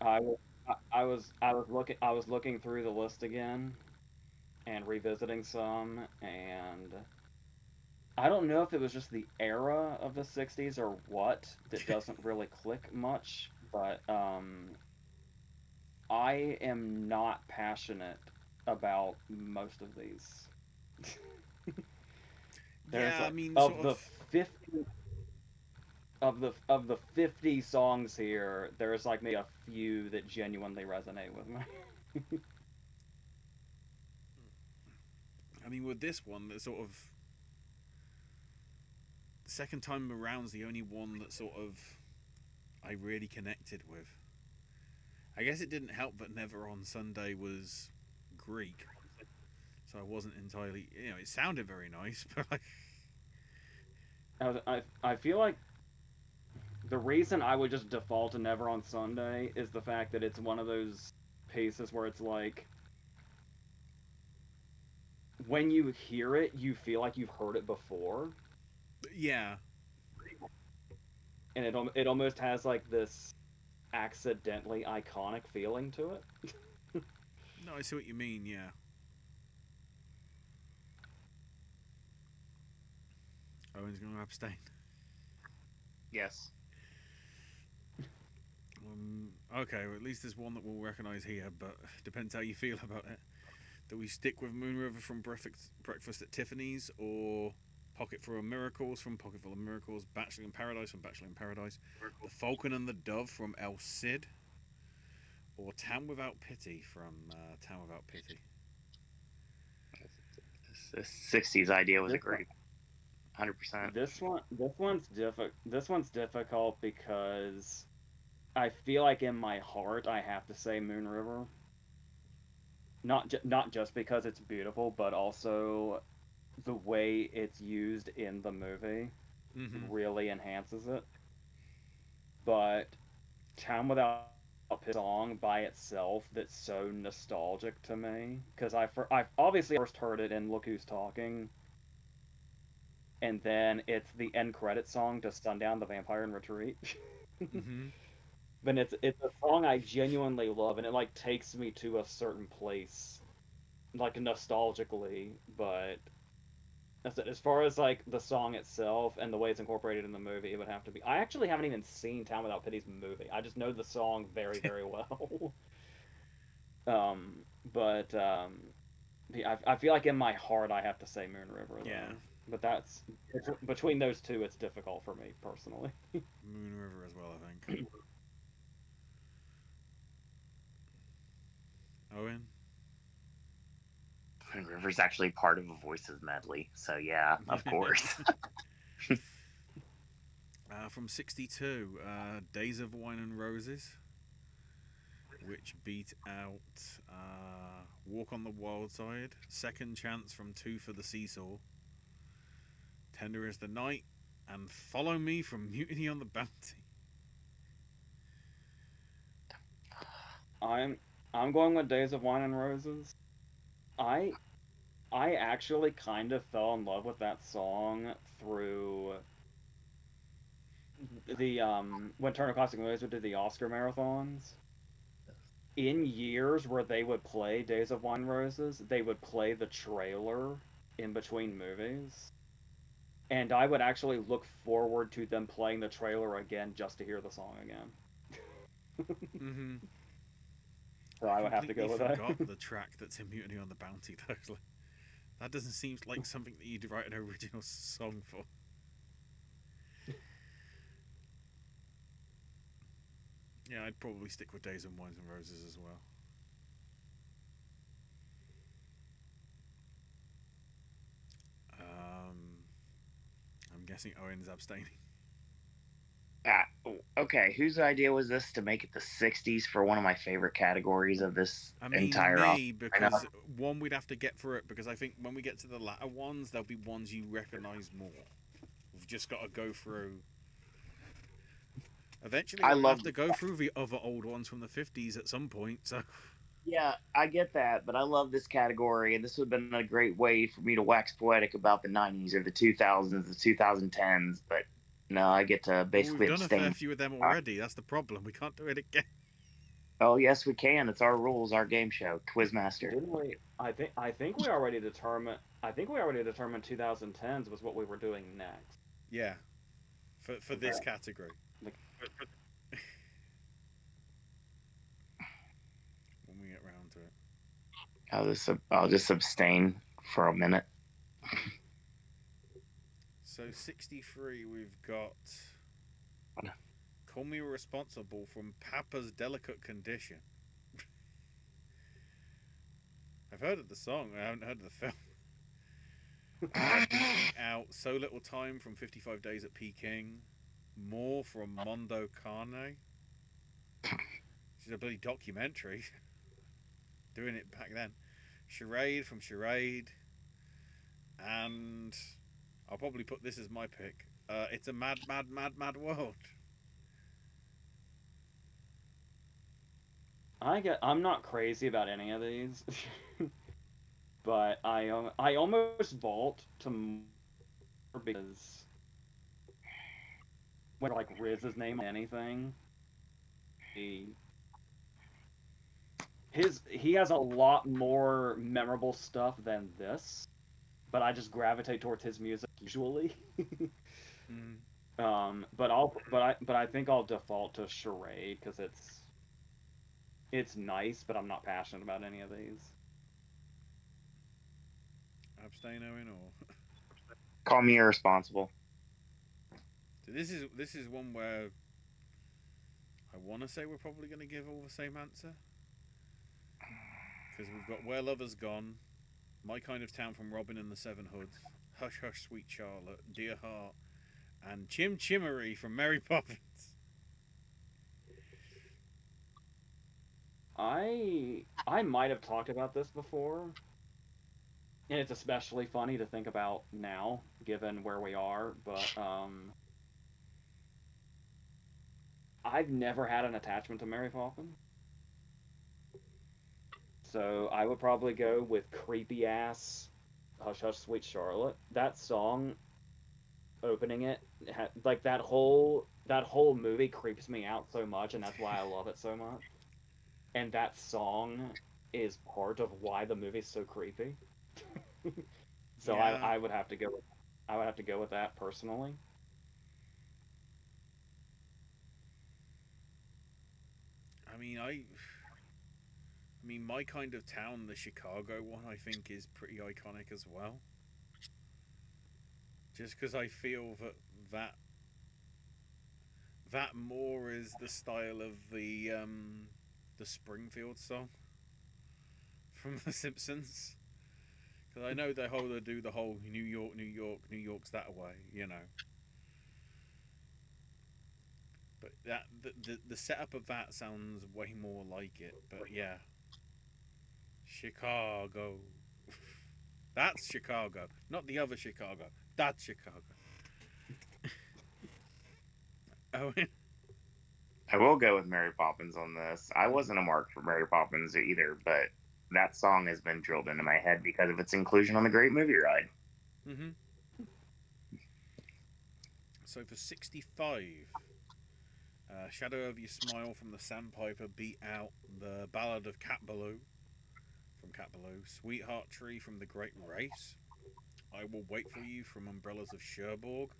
I was I was looking through the list again and revisiting some, and I don't know if it was just the era of the '60s or what that doesn't really click much, but I am not passionate about most of these. There's Yeah, I mean, of sort the of. 50 of the 50 songs here, there's like maybe a few that genuinely resonate with me. I mean, with this one, that sort of second time around's the only one that sort of I really connected with. I guess it didn't help that Never on Sunday was Greek, so I wasn't entirely. It sounded very nice, but like, I feel like the reason I would just default to Never on Sunday is the fact that it's one of those pieces where it's like when you hear it, you feel like you've heard it before, yeah, and it almost has like this accidentally iconic feeling to it. no, I see what you mean. Yeah, Owen's going to abstain. Yes. Okay, well, at least there's one that we'll recognise here, but depends how you feel about it. Do we stick with Moon River from Breakfast at Tiffany's, or Pocket Full of Miracles from Pocket Full of Miracles, Bachelor in Paradise from Bachelor in Paradise, The Falcon and the Dove from El Cid, or Town Without Pity from Town Without Pity? The '60s idea was a This great 100%. this one's difficult because I feel like in my heart I have to say Moon River. Not just because it's beautiful, but also the way it's used in the movie Mm-hmm. really enhances it. But Town Without Pity song by itself that's so nostalgic to me because I obviously first heard it in Look Who's Talking, and then it's the end credit song to Sundown, the Vampire in Retreat. Mm-hmm. But it's a song I genuinely love, and it like takes me to a certain place, like nostalgically. But as far as like the song itself and the way it's incorporated in the movie, it would have to be. I actually haven't even seen Town Without Pity's movie. I just know the song very very well. um, but I feel like in my heart I have to say Moon River Yeah, though. But that's between those two, it's difficult for me personally. Moon River as well, I think. Owen? River's actually part of a Voices medley, so yeah, of course. From 62, Days of Wine and Roses, which beat out Walk on the Wild Side, Second Chance from Two for the Seesaw, Tender is the Night, and Follow Me from Mutiny on the Bounty. I'm I'm going with Days of Wine and Roses. I I actually kind of fell in love with that song through the when Turner Classic Movies would do the Oscar marathons. In years where they would play Days of Wine and Roses, they would play the trailer in between movies. And I would actually look forward to them playing the trailer again just to hear the song again. Mm-hmm. So I I would have to completely go with forgot that. the track that's in Mutiny on the Bounty, though. Like, that doesn't seem like something that you'd write an original song for. Yeah, I'd probably stick with Days and Wines and Roses as well. I'm guessing Owen's abstaining. Okay, whose idea was this to make it the 60s for one of my favorite categories of this I mean, entire off? me, because one, we'd have to get through it, because I think when we get to the latter ones, there'll be ones you recognise more. We've just got to go through. Eventually, I we're going to love have to go through the other old ones from the 50s at some point, so. Yeah, I get that, but I love this category, and this would have been a great way for me to wax poetic about the 90s or the 2000s, the 2010s, but no, I get to Well, we've basically done a fair abstain. few of them already. That's the problem. We can't do it again. Oh, yes, we can. It's our rules, our game show, Quizmaster. Didn't we? I think we already determined. I think we already determined 2010s was what we were doing next. Yeah, for this category. Like, When we get round to it. I'll just abstain for a minute. So 63, we've got Call Me Responsible from Papa's Delicate Condition. I've heard of the song, I haven't heard of the film. Beating Out So Little Time from 55 Days at Peking. More from Mondo Carne. Which is a bloody documentary. Doing it back then. Charade from Charade. And I'll probably put this as my pick. It's a mad, mad, mad, mad world. I'm not crazy about any of these, but I almost vault to more because when like Riz's name on anything, he he has a lot more memorable stuff than this, but I just gravitate towards his music usually. Mm. But I think I'll default to Charade because it's nice, but I'm not passionate about any of these. Abstain, Owen, or Call me irresponsible. so this is one where I want to say we're probably going to give all the same answer because we've got Where Lovers Gone, My Kind of Town from Robin and the Seven Hoods, Hush Hush Sweet Charlotte, Dear Heart, and Chim Chimmery from Mary Poppins. I might have talked about this before, and it's especially funny to think about now, given where we are. But I've never had an attachment to Mary Poppins, so I would probably go with creepy ass "Hush Hush Sweet Charlotte." That song, opening it, like that whole movie creeps me out so much, and that's why I love it so much. And that song is part of why the movie's so creepy. So Yeah, I would have to go. I would have to go with that personally. I mean, My Kind of Town, the Chicago one, I think is pretty iconic as well. Just because I feel that that more is the style of the Springfield song from The Simpsons. Because I know they do the whole New York, New York, New York's that way, you know. But that the setup of that sounds way more like it. But yeah, Chicago. That's Chicago, not the other Chicago. That's Chicago. Owen. I will go with Mary Poppins on this. I wasn't a mark for Mary Poppins either, but that song has been drilled into my head because of its inclusion on the Great Movie Ride. Mm-hmm. So for 65, Shadow of Your Smile from the Sandpiper beat out the Ballad of Cat Ballou from Cat Ballou, Sweetheart Tree from The Great Race, I Will Wait for You from Umbrellas of Cherbourg,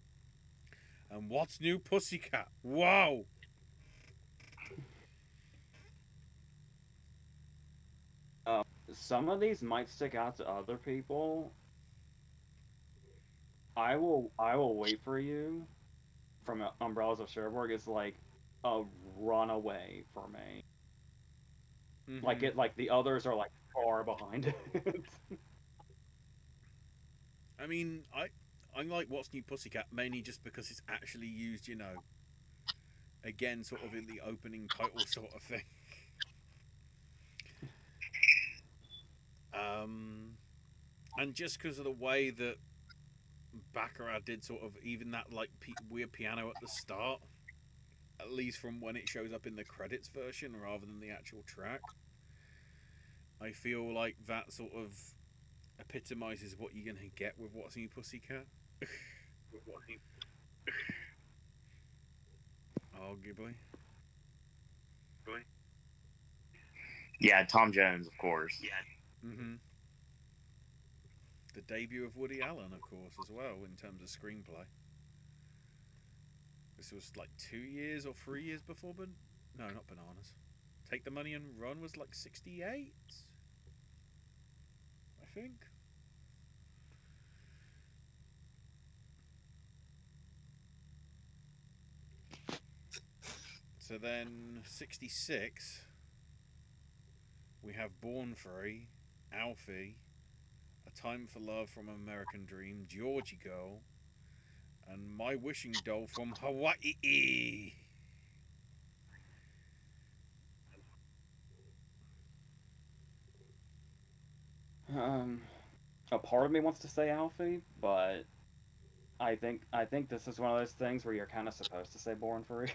and What's New Pussycat? Wow! some of these might stick out to other people. I will wait for you from Umbrellas of Cherbourg is like a runaway for me. Like Hmm. it, like the others are like far behind it. I mean, I like What's New Pussycat mainly just because it's actually used, again, sort of in the opening title sort of thing. Um, and just because of the way that Baccarat did sort of even that like weird piano at the start, at least from when it shows up in the credits version rather than the actual track. I feel like that sort of epitomizes what you're gonna get with What's New Pussycat. Arguably. Yeah, Tom Jones, of course. Mm-hmm. The debut of Woody Allen, of course, as well in terms of screenplay. This was like 2 years or 3 years before, but no, not Bananas. Take the Money and Run was like 68, I think. So then 66, we have Born Free, Alfie, A Time for Love from American Dream, Georgie Girl, and My Wishing Doll from Hawaii. Um, a part of me wants to say Alfie, but I think this is one of those things where you're kind of supposed to say Born Free.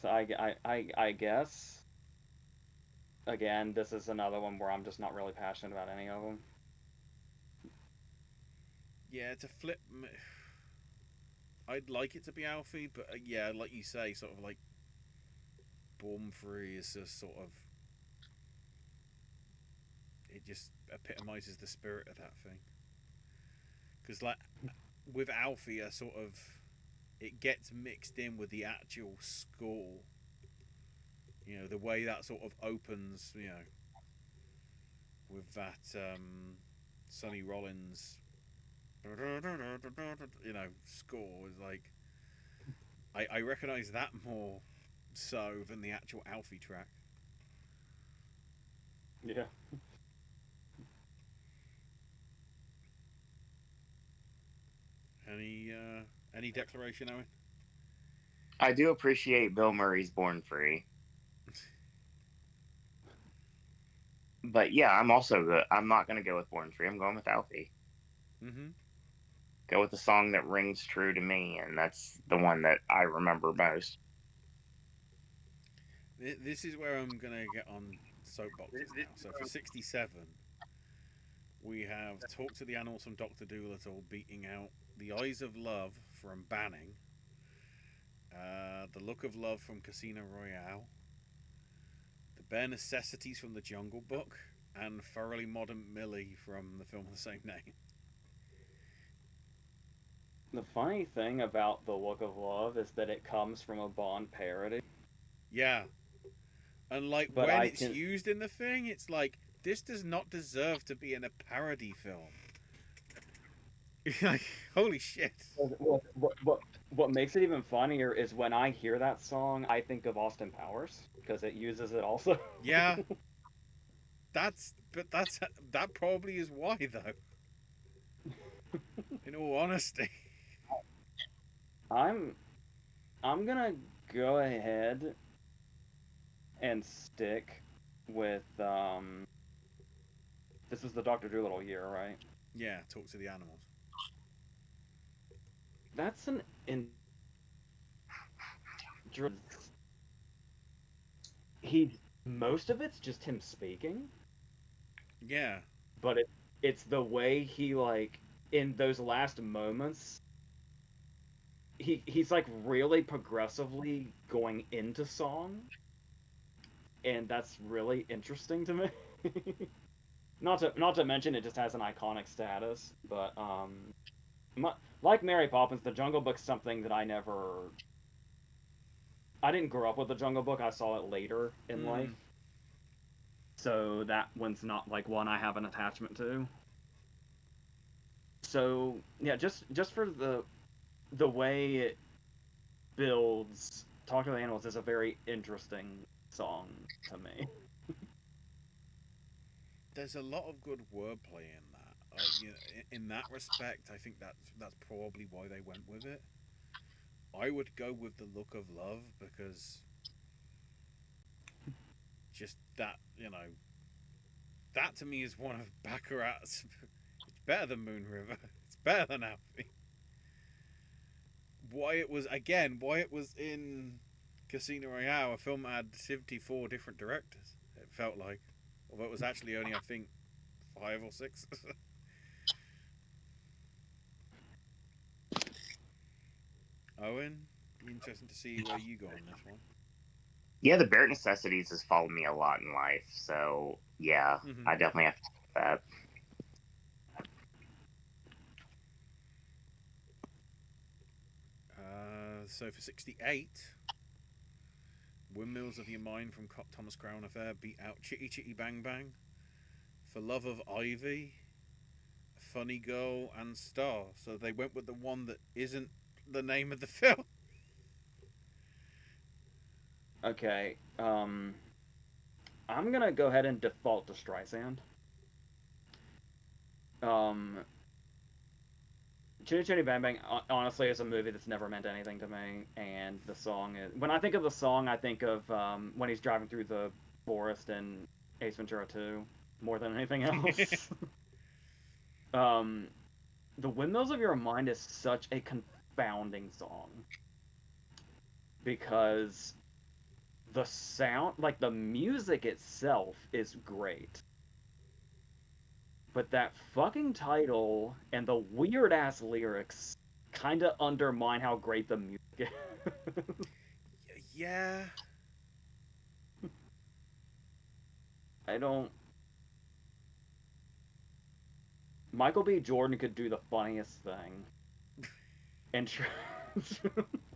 So I guess again, this is another one where I'm just not really passionate about any of them. Yeah, to flip. I'd like it to be Alfie, but yeah, like you say, sort of like Born Free is just sort of. It just epitomizes the spirit of that thing. Because, like, with Alfie, a sort of. It gets mixed in with the actual score. The way that sort of opens, with that Sonny Rollins, score is like. I recognize that more so than the actual Alfie track. Yeah. Any declaration, Owen? I do appreciate Bill Murray's Born Free. But yeah, I'm also good. I'm not going to go with Born Free. I'm going with Alfie. Mm-hmm. Go with the song that rings true to me, and that's the one that I remember most. This is where I'm gonna get on soapboxes now. So for 67, we have Talk to the Animals from Doctor Dolittle beating out The Eyes of Love from Banning, The Look of Love from Casino Royale, The Bare Necessities from The Jungle Book, and Thoroughly Modern Millie from the film of the same name. The funny thing about The Look of Love is that it comes from a Bond parody. Yeah, and like But when I it's can used in the thing, it's like this does not deserve to be in a parody film. Like, holy shit. what makes it even funnier is when I hear that song, I think of Austin Powers because it uses it also. Yeah, that probably is why though. In all honesty. I'm I'm gonna go ahead and stick with this is the Doctor Dolittle year, right? Yeah, talk to the animals. That's an he most of it's just him speaking, Yeah. but it's the way he like in those last moments he's like really progressively going into song, and that's really interesting to me. Not to mention it just has an iconic status, but like Mary Poppins, The Jungle Book's something that I didn't grow up with The Jungle Book. I saw it later in life, Mm. So that one's not like one I have an attachment to. So yeah, just for the way it builds, Talk to the Animals is a very interesting song to me. There's a lot of good wordplay in that. In that respect, I think that's probably why they went with it. I would go with the Look of Love because just that, that to me is one of Baccarat's. It's better than Moon River. It's better than Alfie. Why it was in Casino Royale, a film that had 54 different directors. It felt like, although it was actually only I think 5 or 6. Owen, interesting to see where you go on this one. Yeah, the bare necessities has followed me a lot in life, so yeah, I definitely have to do that. So for 68, Windmills of Your Mind from Thomas Crown Affair beat out Chitty Chitty Bang Bang, For Love of Ivy, Funny Girl, and Star. So they went with the one that isn't the name of the film. Okay, I'm gonna go ahead and default to Streisand. Chitty Chitty Bang Bang, honestly, is a movie that's never meant anything to me, and the song is... When I think of the song, I think of when he's driving through the forest in Ace Ventura 2, more than anything else. The Windmills of Your Mind is such a confounding song, because the sound, like the music itself is great, but that fucking title and the weird ass lyrics kind of undermine how great the music is. Yeah. I don't. Michael B. Jordan could do the funniest thing and try,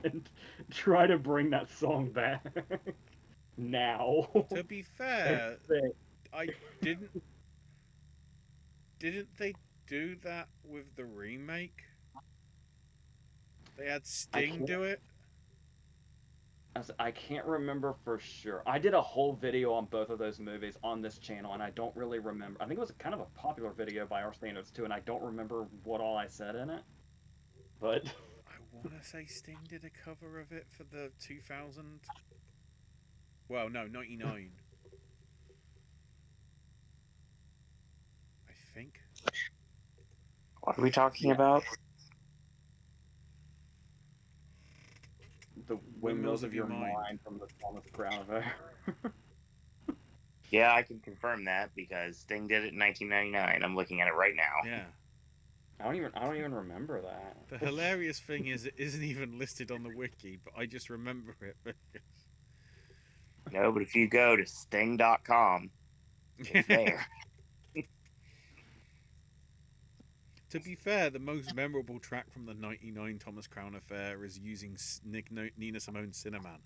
and try to bring that song back now. To be fair, I didn't. Didn't they do that with the remake? They had Sting do it. I can't remember for sure. I did a whole video on both of those movies on this channel, and I don't really remember. I think it was kind of a popular video by our standards too, and I don't remember what all I said in it. But I want to say Sting did a cover of it for the 2000. Well, no, 99. I think. What are we talking about? The Windmills of Your Mind from the Thomas Crown Affair. Yeah, I can confirm that because Sting did it in 1999. I'm looking at it right now. Yeah. I don't even remember that. The hilarious thing is it isn't even listed on the wiki, but I just remember it. No, but if you go to sting.com, it's there. To be fair, the most memorable track from the 99 Thomas Crown Affair is using Nina Simone's Cinnamon.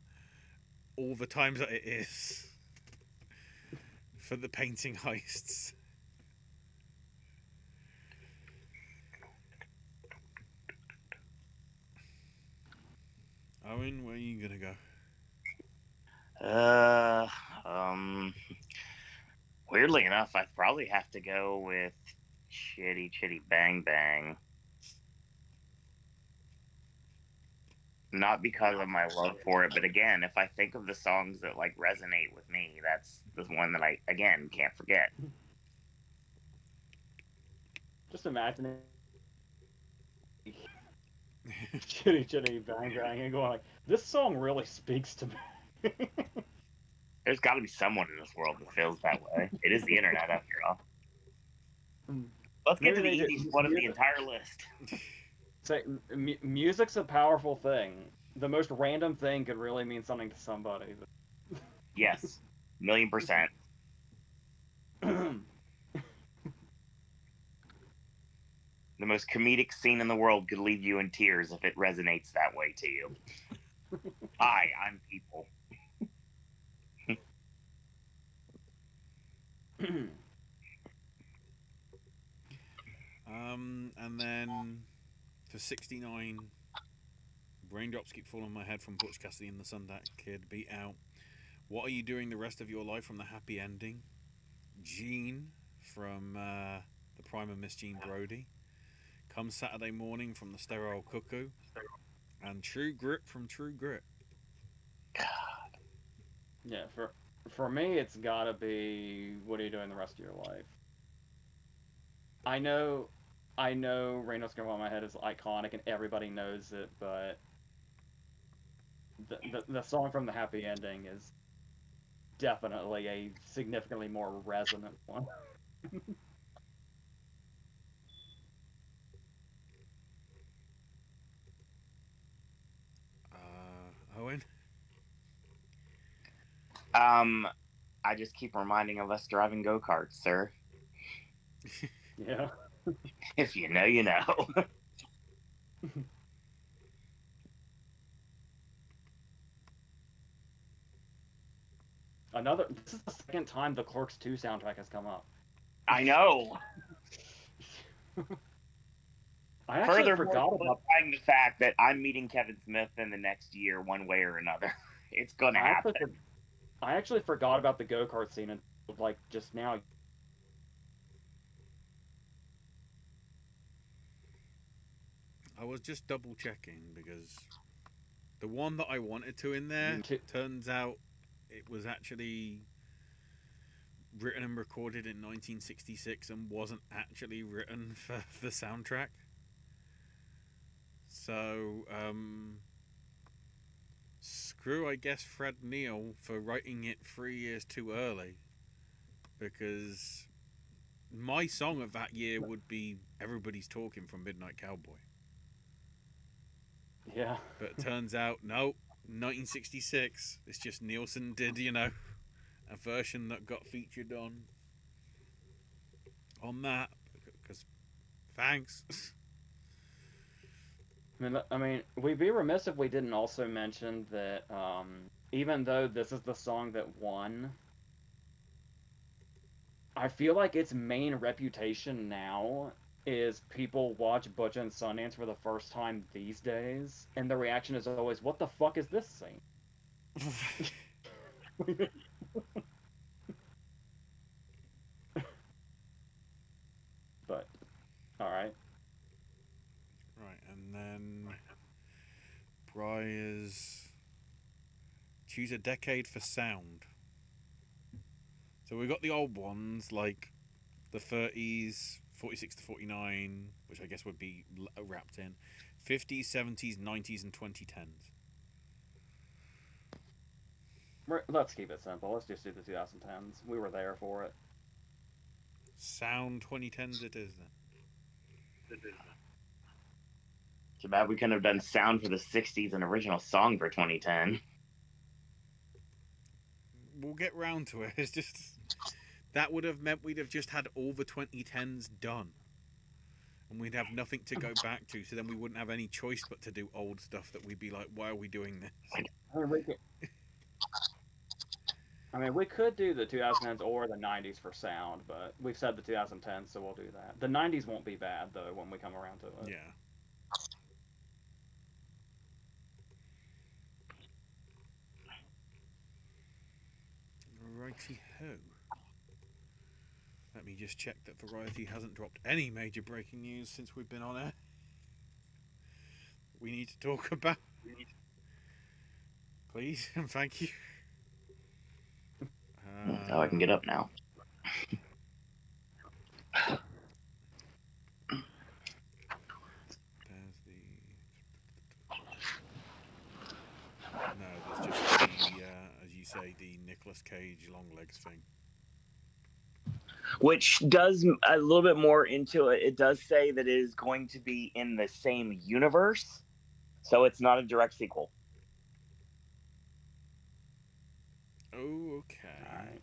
All the times that it is. For the painting heists. Owen, where are you gonna go? Weirdly enough, I'd probably have to go with Chitty Chitty Bang Bang. Not because of my love for it, but again, if I think of the songs that like resonate with me, that's the one that I again can't forget. Just imagine it. Chitty Chitty Bang Bang and going like, this song really speaks to me. There's got to be someone in this world that feels that way. It is the internet, after all. Let's get to the easiest one of the entire list. Say, music's a powerful thing. The most random thing could really mean something to somebody. Yes, 1,000,000%. The most comedic scene in the world could leave you in tears if it resonates that way to you. Hi, I'm people. for 69, Raindrops Keep Falling on My Head from Butch Cassidy and the Sundance Kid beat out What Are You Doing the Rest of Your Life from The Happy Ending, Jean from the Prime of Miss Jean Brodie, Come Saturday Morning from The Sterile Cuckoo, and True Grit from True Grit. Yeah, for me, it's gotta be What Are You Doing the Rest of Your Life? I know Rainbows Gonna On My Head is iconic and everybody knows it, but the song from The Happy Ending is definitely a significantly more resonant one. Owen? I just keep reminding of us driving go-karts, sir. Yeah. If you know, you know. This is the second time the Clerks 2 soundtrack has come up. I know. I actually forgot about the fact that I'm meeting Kevin Smith in the next year, one way or another. It's gonna happen. I actually forgot about the go-kart scene until, like, just now. I was just double checking because the one that I wanted to in there turns out it was actually written and recorded in 1966 and wasn't actually written for the soundtrack. So, screw, I guess, Fred Neil for writing it 3 years too early. Because my song of that year would be Everybody's Talking from Midnight Cowboy. Yeah. But it turns out, no, 1966. It's just Nielsen did, a version that got featured on that. Because, thanks. I mean, we'd be remiss if we didn't also mention that even though this is the song that won, I feel like its main reputation now is people watch Butch and Sundance for the first time these days, and the reaction is always, "What the fuck is this scene?" But, alright. Right, and then Briar's choose a decade for sound. So we got the old ones like the 30s, 46 to 49, which I guess would be wrapped in 50s, 70s, 90s, and 2010s. Let's keep it simple. Let's just do the 2010s. We were there for it. Sound 2010s it is then. Too bad we couldn't have done sound for the 60s and original song for 2010. We'll get round to it. It's just that would have meant we'd have just had all the 2010s done. And we'd have nothing to go back to, so then we wouldn't have any choice but to do old stuff that we'd be like, why are we doing this? We could do the 2010s or the 90s for sound, but we've said the 2010s, so we'll do that. The 90s won't be bad, though, when we come around to it. Yeah. Righty-ho. Let me just check that Variety hasn't dropped any major breaking news since we've been on air. We need to talk about. Please and thank you. Oh, I can get up now. There's just the, as you say, the Nicolas Cage long legs thing. Which does a little bit more into it. It does say that it is going to be in the same universe, so it's not a direct sequel. Oh, okay. All right.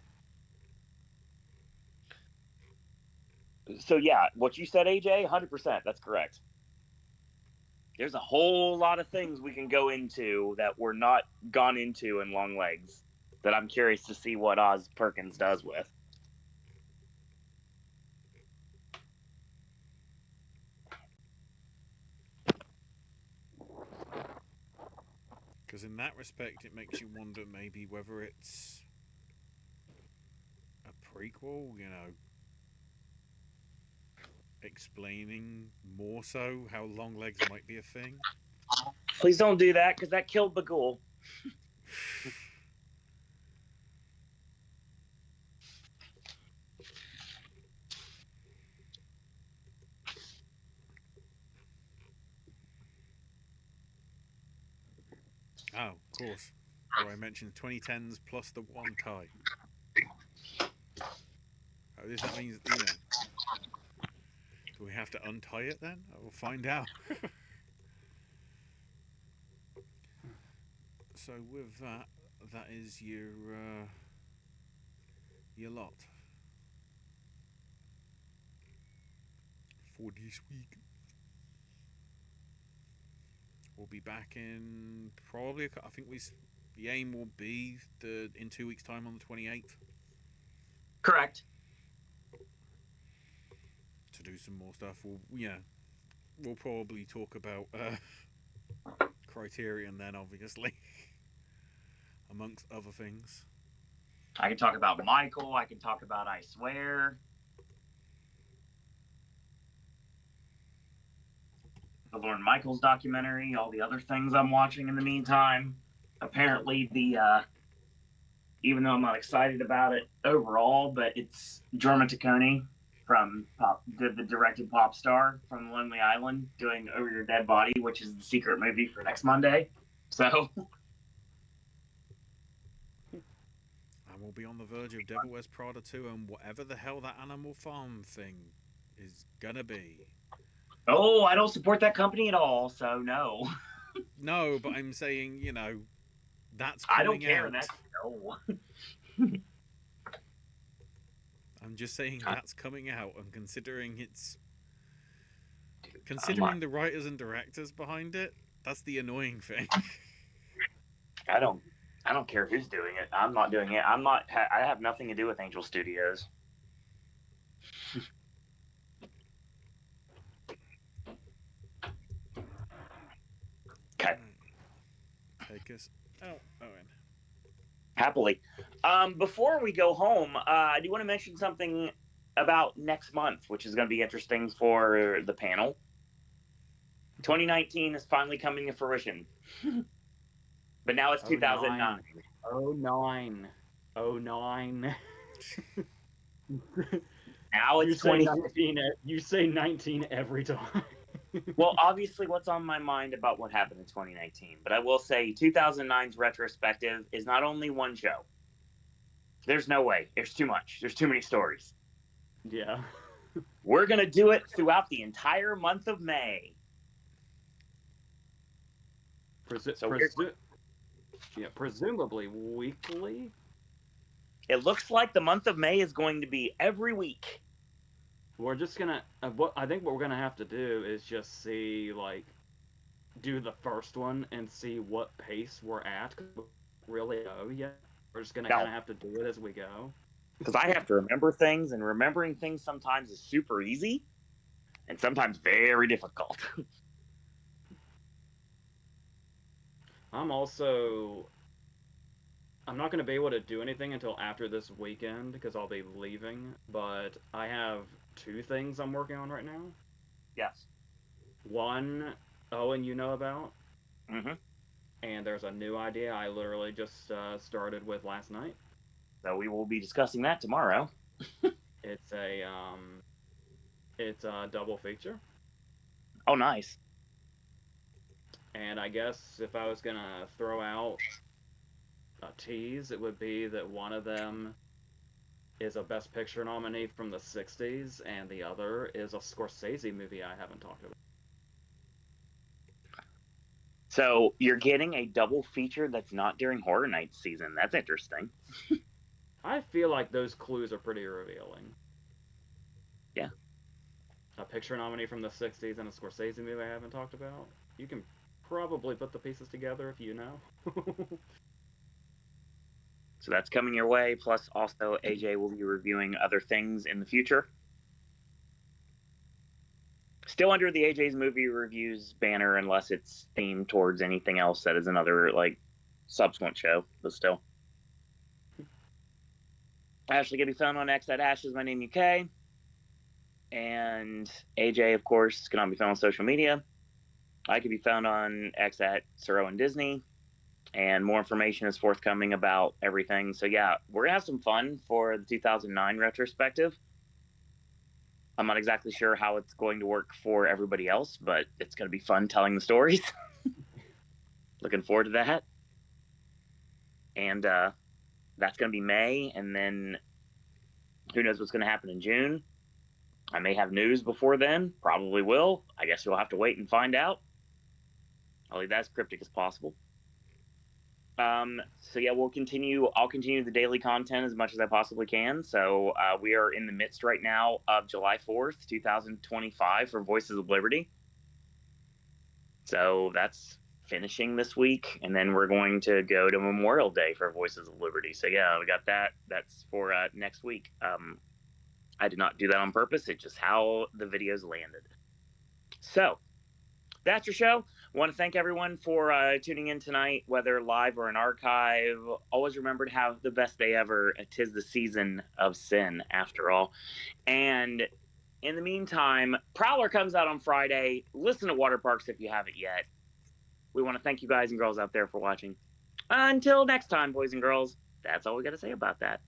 So yeah, what you said, AJ, 100%. That's correct. There's a whole lot of things we can go into that we're not gone into in Long Legs that I'm curious to see what Oz Perkins does with. Because in that respect, it makes you wonder maybe whether it's a prequel, explaining more so how long legs might be a thing. Please don't do that, because that killed Bagul. Oh, of course. Or I mentioned 2010s plus the one tie. Oh, does that mean, do we have to untie it then? We'll find out. So with that, that is your lot for this week. We'll be back in probably. I think the aim will be in 2 weeks' time on the 28th Correct. to do some more stuff. We'll probably talk about Criterion then, obviously, amongst other things. I can talk about Michael. I can talk about I Swear. The Lorne Michaels documentary, all the other things I'm watching in the meantime. Apparently, even though I'm not excited about it overall, but it's Jorma Taccone from the directed Pop Star from Lonely Island doing Over Your Dead Body, which is the secret movie for next Monday. So. And we'll be on the verge of Devil Wears Prada 2 and whatever the hell that Animal Farm thing is gonna be. Oh, I don't support that company at all, so no. No, but I'm saying, that's I coming don't care. out. That's no. I'm just saying that's coming out, and considering the writers and directors behind it, that's the annoying thing. I don't care who's doing it. I'm not doing it. I have nothing to do with Angel Studios. Okay. Take us out, Owen. Happily. Before we go home, I do want to mention something about next month, which is going to be interesting for the panel. 2019 is finally coming to fruition. But now it's 2009. Oh, 9. Oh, 9. Now it's 2019. You say 19 every time. Well, obviously, what's on my mind about what happened in 2019, but I will say 2009's retrospective is not only one show. There's no way. There's too much. There's too many stories. Yeah. We're going to do it throughout the entire month of May. Presumably weekly? It looks like the month of May is going to be every week. We're just gonna. I think what we're gonna have to do is just see, do the first one and see what pace we're at. Cause we don't really know yet. We're just gonna kind of have to do it as we go. Because I have to remember things, and remembering things sometimes is super easy, and sometimes very difficult. I'm not going to be able to do anything until after this weekend because I'll be leaving, but I have 2 things I'm working on right now. Yes. One, Owen, you know about. Mm-hmm. And there's a new idea I literally just started with last night. So we will be discussing that tomorrow. It's a double feature. Oh, nice. And I guess if I was going to throw out a tease, it would be that one of them is a Best Picture nominee from the 60s, and the other is a Scorsese movie I haven't talked about. So you're getting a double feature that's not during Horror Nights season. That's interesting. I feel like those clues are pretty revealing. Yeah. A picture nominee from the 60s and a Scorsese movie I haven't talked about. You can probably put the pieces together if you know. So that's coming your way. Plus, also, AJ will be reviewing other things in the future. Still under the AJ's movie reviews banner, unless it's themed towards anything else that is another subsequent show, but still. Ashley can be found on X at Ash is my name UK. And AJ, of course, can be found on social media. I can be found on X at Sir Owen Disney. And more information is forthcoming about everything. So yeah, we're going to have some fun for the 2009 retrospective. I'm not exactly sure how it's going to work for everybody else, but it's going to be fun telling the stories. Looking forward to that. And that's going to be May. And then who knows what's going to happen in June. I may have news before then. Probably will. I guess you'll have to wait and find out. I'll leave that as cryptic as possible. So yeah, I'll continue the daily content as much as I possibly can. So we are in the midst right now of July 4th, 2025 for Voices of Liberty. So that's finishing this week, and then we're going to go to Memorial Day for Voices of Liberty. So yeah, we got that. That's for next week. I did not do that on purpose. It's just how the videos landed. So that's your show. I want to thank everyone for tuning in tonight, whether live or an archive. Always remember to have the best day ever. 'Tis the season of sin, after all. And in the meantime, Prowler comes out on Friday. Listen to Water Parks if you haven't yet. We want to thank you guys and girls out there for watching. Until next time, boys and girls, that's all we got to say about that.